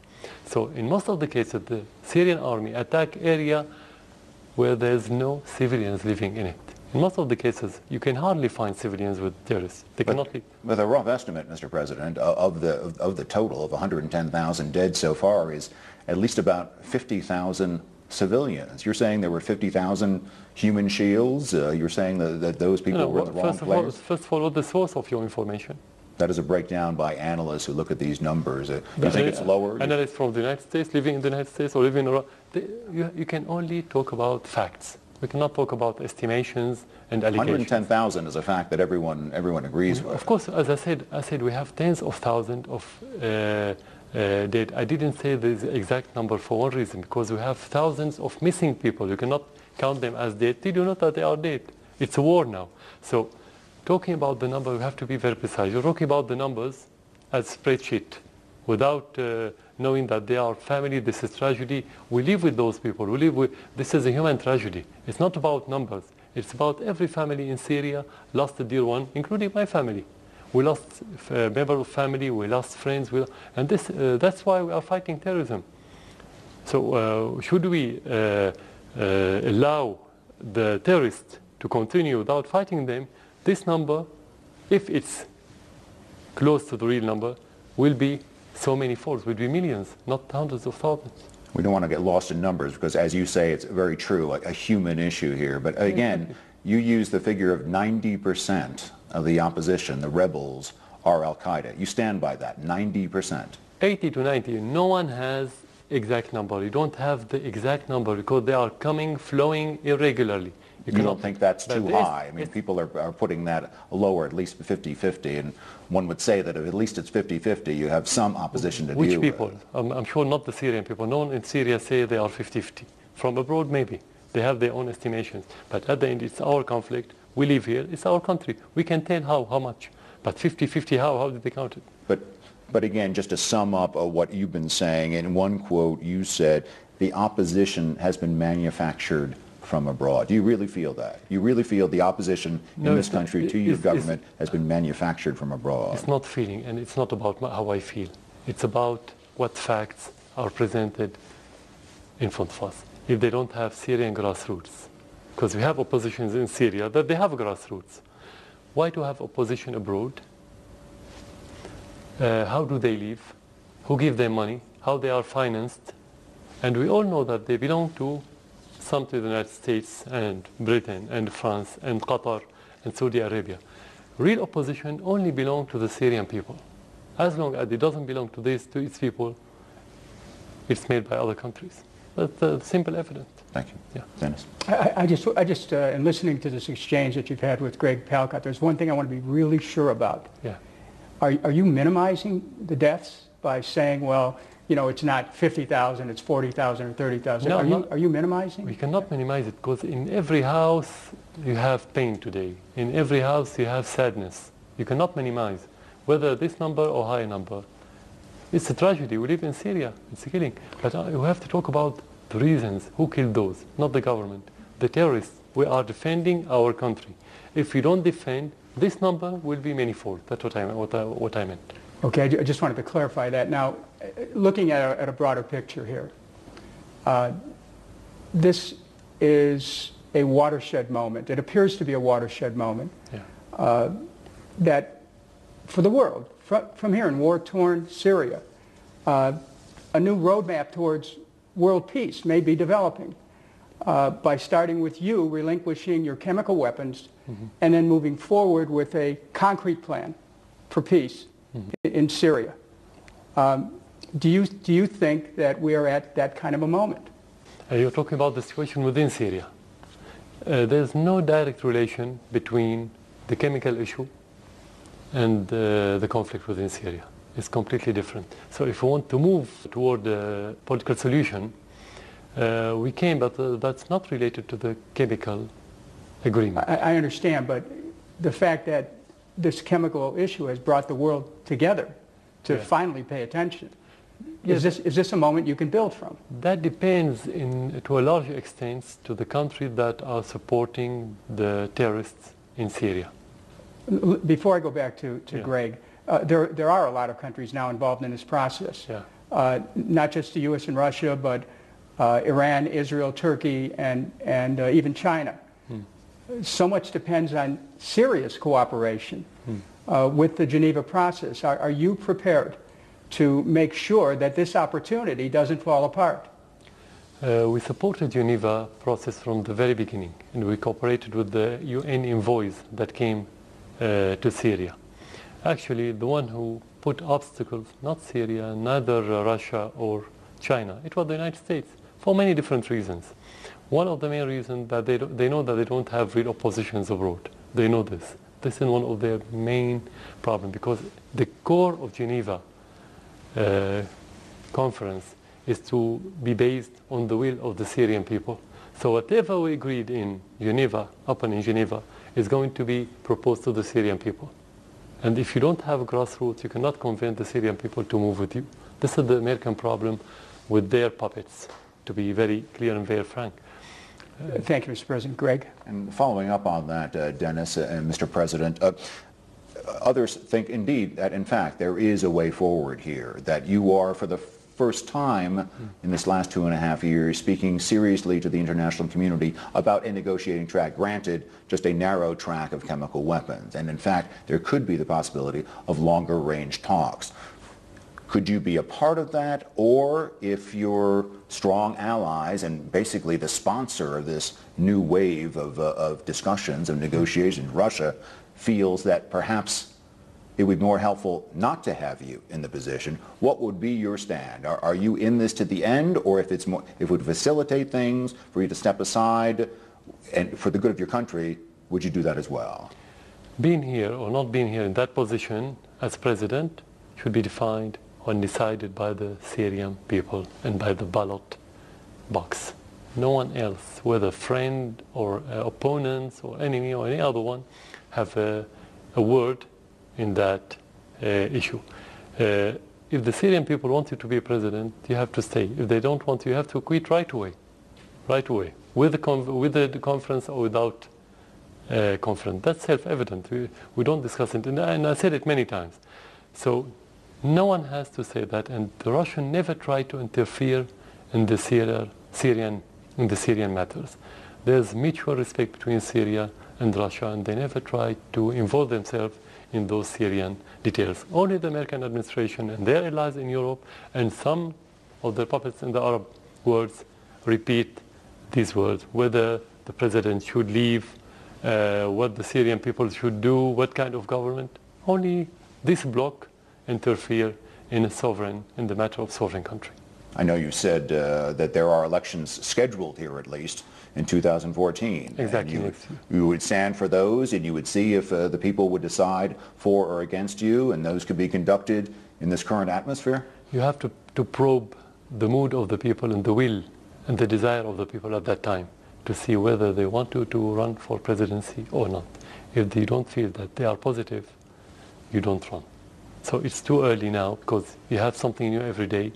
[SPEAKER 2] So in most of the cases, the Syrian army attack area where there's no civilians living in it. In most of the cases, you can hardly find civilians with terrorists. They cannot live.
[SPEAKER 3] With a rough estimate, Mr. President, of the total of 110,000 dead so far is at least about 50,000 civilians. You're saying there were 50,000 human shields? You're saying that those people were in the wrong place?
[SPEAKER 2] First of all, what's the source of your information?
[SPEAKER 3] That is a breakdown by analysts who look at these numbers. You think it's lower?
[SPEAKER 2] Analysts from the United States, living in the United States or living around, you can only talk about facts. We cannot talk about estimations and allegations.
[SPEAKER 3] 110,000 is a fact that everyone agrees with.
[SPEAKER 2] Of course, as I said, we have tens of thousands of dead. I didn't say the exact number for one reason, because we have thousands of missing people. You cannot count them as dead. Did you know that they are dead? It's a war now. So talking about the number, we have to be very precise. You're talking about the numbers as spreadsheet without knowing that they are family. This is tragedy. We live with those people. This is a human tragedy. It's not about numbers. It's about every family in Syria lost a dear one, including my family. We lost a member of family, we lost friends, and that's why we are fighting terrorism. So should we allow the terrorists to continue without fighting them, this number, if it's close to the real number, will be so many folds, will be millions, not hundreds of thousands.
[SPEAKER 3] We don't want to get lost in numbers because, as you say, it's very true, like a human issue here. But again, you use the figure of 90% of the opposition, the rebels, are al-Qaeda. You stand by that, 90%.
[SPEAKER 2] 80 to 90, no one has exact number. You don't have the exact number because they are coming, flowing irregularly.
[SPEAKER 3] You don't think that's too high? I mean, people are putting that lower, at least 50-50, and one would say that if at least it's 50-50, you have some opposition to deal with.
[SPEAKER 2] Which people? I'm sure not the Syrian people. No one in Syria say they are 50-50. From abroad, maybe. They have their own estimations. But at the end, it's our conflict. We live here. It's our country. We can tell how much. But 50-50, how did they count it?
[SPEAKER 3] But again, just to sum up what you've been saying, in one quote you said, the opposition has been manufactured from abroad. Do you really feel that? You really feel the opposition in this country to your government has been manufactured from abroad?
[SPEAKER 2] It's not feeling, and it's not about how I feel. It's about what facts are presented in front of us. If they don't have Syrian grassroots, because we have oppositions in Syria that they have grassroots. Why to have opposition abroad? How do they live? Who give them money? How they are financed? And we all know that they belong to some to the United States and Britain and France and Qatar and Saudi Arabia. Real opposition only belongs to the Syrian people. As long as it doesn't belong to its people, it's made by other countries. That's simple evidence.
[SPEAKER 3] Thank you.
[SPEAKER 2] Yeah.
[SPEAKER 3] Dennis?
[SPEAKER 1] I just in listening to this exchange that you've had with Greg Palkot, there's one thing I want to be really sure about.
[SPEAKER 2] Yeah.
[SPEAKER 1] Are you minimizing the deaths by saying, well, you know, it's not 50,000, it's 40,000 or 30,000?
[SPEAKER 2] No,
[SPEAKER 1] are you minimizing?
[SPEAKER 2] We cannot minimize it because in every house you have pain today. In every house you have sadness. You cannot minimize whether this number or higher number. It's a tragedy. We live in Syria. It's a killing. But we have to talk about the reasons. Who killed those? Not the government. The terrorists. We are defending our country. If we don't defend, this number will be manifold. That's what I meant.
[SPEAKER 1] Okay, I just wanted to clarify that. Now, looking at a broader picture here, this is a watershed moment. It appears to be a watershed moment that, for the world, from here in war-torn Syria, a new roadmap towards world peace may be developing by starting with you relinquishing your chemical weapons and then moving forward with a concrete plan for peace in Syria. Do you think that we are at that kind of a moment?
[SPEAKER 2] You're talking about the situation within Syria. There's no direct relation between the chemical issue and the conflict within Syria. It's completely different. So if we want to move toward a political solution, we can, but that's not related to the chemical agreement.
[SPEAKER 1] I understand, but the fact that this chemical issue has brought the world together to finally pay attention. Yes. Is this a moment you can build from?
[SPEAKER 2] That depends to a large extent to the countries that are supporting the terrorists in Syria.
[SPEAKER 1] Before I go back to Greg, there are a lot of countries now involved in this process.
[SPEAKER 2] Yeah.
[SPEAKER 1] Not just the U.S. and Russia, but Iran, Israel, Turkey, and even China. So much depends on Syria's cooperation with the Geneva process. Are you prepared to make sure that this opportunity doesn't fall apart?
[SPEAKER 2] We supported Geneva process from the very beginning, and we cooperated with the UN envoys that came to Syria. Actually, the one who put obstacles, not Syria, neither Russia or China, it was the United States, for many different reasons. One of the main reasons that they know that they don't have real oppositions abroad. They know this. This is one of their main problems, because the core of Geneva conference is to be based on the will of the Syrian people. So whatever we agreed in Geneva, in Geneva, is going to be proposed to the Syrian people. And if you don't have grassroots, you cannot convince the Syrian people to move with you. This is the American problem with their puppets, to be very clear and very frank.
[SPEAKER 1] Thank you, Mr. President. Greg?
[SPEAKER 3] And following up on that, Dennis and Mr. President, others think indeed that in fact there is a way forward here, that you are for the first time in this last 2.5 years speaking seriously to the international community about a negotiating track, granted just a narrow track of chemical weapons. And in fact, there could be the possibility of longer range talks. Could you be a part of that? Or if your strong allies and basically the sponsor of this new wave of discussions, of negotiations, Russia, feels that perhaps it would be more helpful not to have you in the position, what would be your stand? Are you in this to the end, or if it's more, if it would facilitate things for you to step aside and for the good of your country, would you do that as well?
[SPEAKER 2] Being here or not being here in that position as president should be defined and decided by the Syrian people and by the ballot box. No one else, whether friend or opponents or enemy or any other one, have a word in that issue. If the Syrian people want you to be president, you have to stay. If they don't want you, you have to quit right away. Right away. With the conference or without conference. That's self-evident. We don't discuss it. And I said it many times. So no one has to say that. And the Russians never try to interfere in the Syrian matters. There's mutual respect between Syria and Russia, and they never try to involve themselves in those Syrian details. Only the American administration and their allies in Europe and some of the puppets in the Arab world repeat these words, whether the president should leave, what the Syrian people should do, what kind of government. Only this bloc interfere in the matter of sovereign country.
[SPEAKER 3] I know you said that there are elections scheduled here at least in 2014.
[SPEAKER 2] Exactly.
[SPEAKER 3] And you would stand for those, and you would see if the people would decide for or against you, and those could be conducted in this current atmosphere?
[SPEAKER 2] You have to probe the mood of the people and the will and the desire of the people at that time to see whether they want to run for presidency or not. If they don't feel that they are positive, you don't run. So it's too early now, because you have something new every day.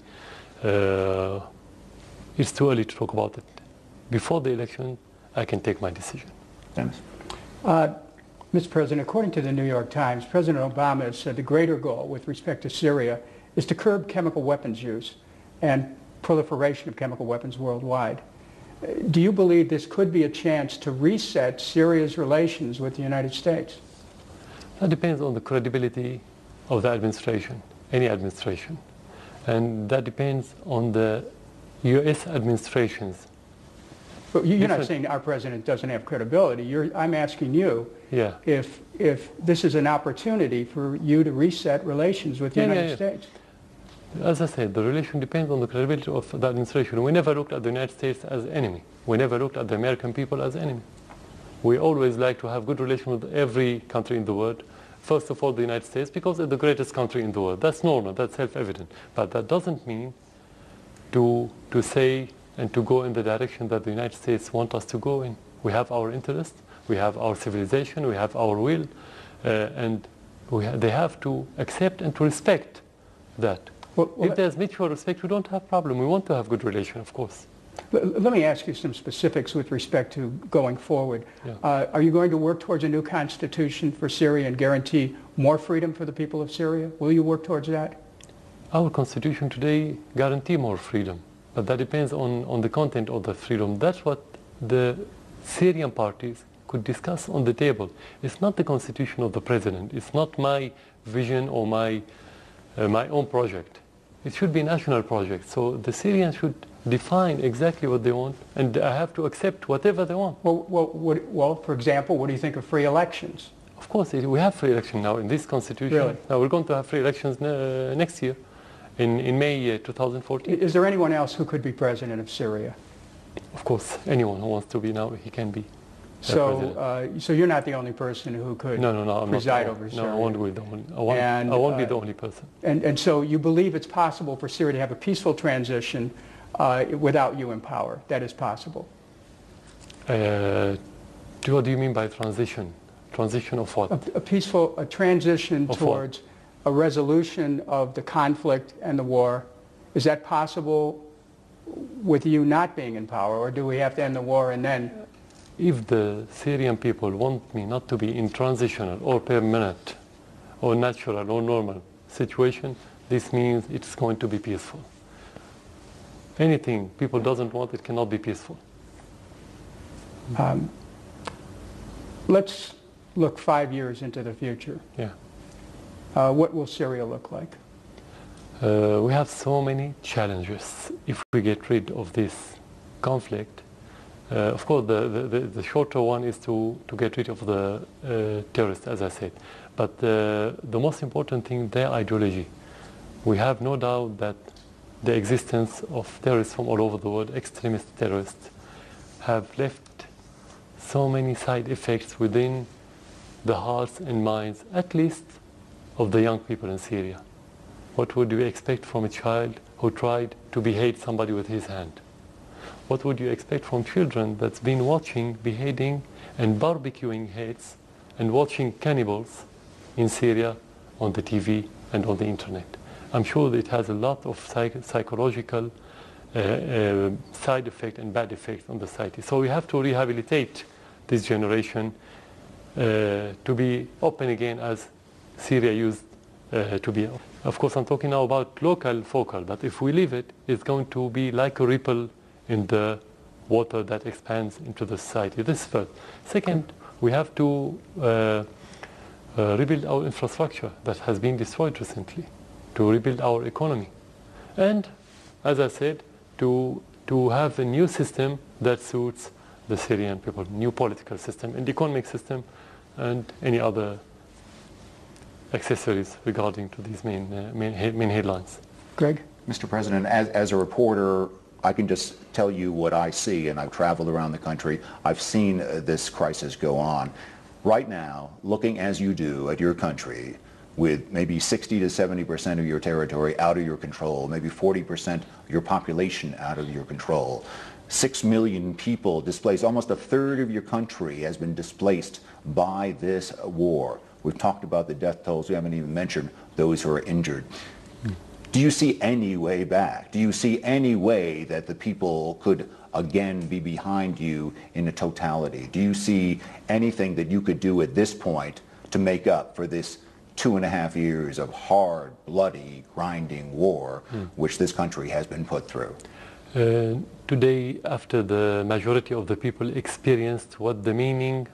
[SPEAKER 2] It's too early to talk about it. Before the election, I can take my decision.
[SPEAKER 3] Dennis?
[SPEAKER 1] Mr. President, according to the New York Times, President Obama has said the greater goal with respect to Syria is to curb chemical weapons use and proliferation of chemical weapons worldwide. Do you believe this could be a chance to reset Syria's relations with the United States?
[SPEAKER 2] That depends on the credibility of the administration, any administration. And that depends on the U.S. administrations.
[SPEAKER 1] But you're not saying our president doesn't have credibility. I'm asking you if this is an opportunity for you to reset relations with the United States.
[SPEAKER 2] As I said, the relation depends on the credibility of the administration. We never looked at the United States as enemy. We never looked at the American people as enemy. We always like to have good relations with every country in the world. First of all, the United States, because it's the greatest country in the world. That's normal, that's self-evident. But that doesn't mean to say and to go in the direction that the United States want us to go in. We have our interests, we have our civilization, we have our will, and they have to accept and to respect that. If there's mutual respect, we don't have problem. We want to have good relation, of course.
[SPEAKER 1] Let me ask you some specifics with respect to going forward. Are you going to work towards a new constitution for Syria and guarantee more freedom for the people of Syria? Will you work towards that?
[SPEAKER 2] Our constitution today guarantees more freedom, but that depends on the content of the freedom. That's what the Syrian parties could discuss on the table. It's not the constitution of the president. It's not my vision or my own project. It should be a national project. So the Syrians should define exactly what they want, and I have to accept whatever they want.
[SPEAKER 1] Well, for example, what do you think of free elections?
[SPEAKER 2] Of course, we have free elections now in this constitution.
[SPEAKER 1] Really?
[SPEAKER 2] Now we're going to have free elections next year, in May 2014.
[SPEAKER 1] Is there anyone else who could be president of Syria?
[SPEAKER 2] Of course, anyone who wants to be now, he can be.
[SPEAKER 1] So you're not the only person who could preside over Syria?
[SPEAKER 2] No, I won't be the only. I won't be the only person.
[SPEAKER 1] And so you believe it's possible for Syria to have a peaceful transition without you in power? That is possible?
[SPEAKER 2] What do you mean by transition? Transition of what?
[SPEAKER 1] A transition towards a resolution of the conflict and the war. Is that possible with you not being in power, or do we have to end the war and then?
[SPEAKER 2] If the Syrian people want me not to be in transitional or permanent or natural or normal situation, this means it's going to be peaceful. anything people doesn't want, it cannot be peaceful.
[SPEAKER 1] Let's look 5 years into the future.
[SPEAKER 2] Yeah.
[SPEAKER 1] What will Syria look like?
[SPEAKER 2] We have so many challenges if we get rid of this conflict. Of course, the shorter one is to get rid of the terrorists, as I said. But the most important thing, their ideology. We have no doubt that the existence of terrorists from all over the world, extremist terrorists, have left so many side effects within the hearts and minds, at least of the young people in Syria. What would you expect from a child who tried to behead somebody with his hand? What would you expect from children that's been watching, beheading and barbecuing heads and watching cannibals in Syria on the TV and on the internet? I'm sure that it has a lot of psychological side effect and bad effects on the society. So we have to rehabilitate this generation to be open again as Syria used to be. Of course, I'm talking now about local focal, but if we leave it, it's going to be like a ripple in the water that expands into the society. This is first. Second, we have to rebuild our infrastructure that has been destroyed recently, to rebuild our economy. And, as I said, to have a new system that suits the Syrian people, new political system and economic system and any other accessories regarding to these main headlines.
[SPEAKER 1] Greg?
[SPEAKER 3] Mr. President, as a reporter, I can just tell you what I see, and I've traveled around the country. I've seen this crisis go on. Right now, looking as you do at your country, with maybe 60 to 70% of your territory out of your control, maybe 40% of your population out of your control, 6 million people displaced, almost a third of your country has been displaced by this war. We've talked about the death tolls. We haven't even mentioned those who are injured. Do you see any way back? Do you see any way that the people could again be behind you in a totality? Do you see anything that you could do at this point to make up for this 2.5 years of hard, bloody, grinding war which this country has been put through?
[SPEAKER 2] Today, after the majority of the people experienced what the meaning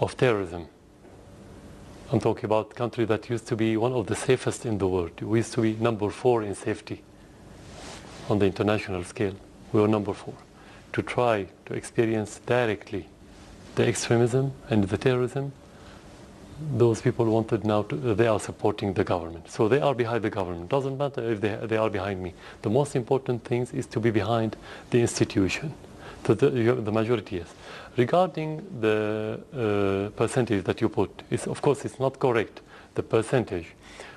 [SPEAKER 2] of terrorism, I'm talking about a country that used to be one of the safest in the world. We used to be number 4 in safety on the international scale. We were number 4. To try to experience directly the extremism and the terrorism, those people wanted now they are supporting the government. So they are behind the government. Doesn't matter if they are behind me. The most important thing is to be behind the institution. So the majority is. Regarding the percentage that you put, of course it's not correct, the percentage.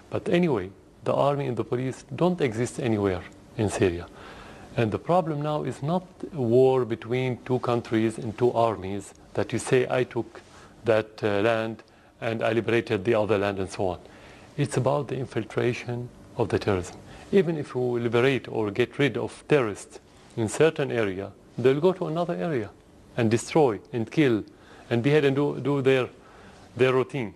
[SPEAKER 2] But anyway, the army and the police don't exist anywhere in Syria. And the problem now is not a war between two countries and two armies that you say I took that land and I liberated the other land and so on. It's about the infiltration of the terrorism. Even if we liberate or get rid of terrorists in certain area, they'll go to another area and destroy and kill and behead and do their routine.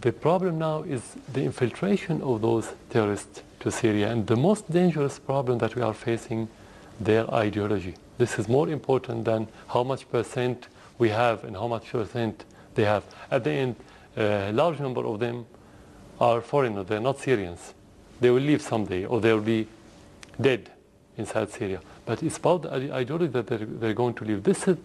[SPEAKER 2] The problem now is the infiltration of those terrorists to Syria, and the most dangerous problem that we are facing, their ideology. This is more important than how much percent we have and how much percent they have. At the end, a large number of them are foreigners, they're not Syrians. They will leave someday or they will be dead inside Syria. But it's about the ideology that they're going to leave. This is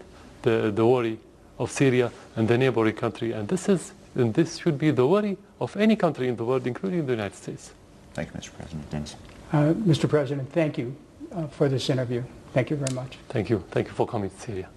[SPEAKER 2] the worry of Syria and the neighboring country, and this should be the worry of any country in the world, including the United States.
[SPEAKER 3] Thank you, Mr. President. Thanks.
[SPEAKER 1] Mr. President, thank you for this interview. Thank you very much.
[SPEAKER 2] Thank you. Thank you for coming to Syria.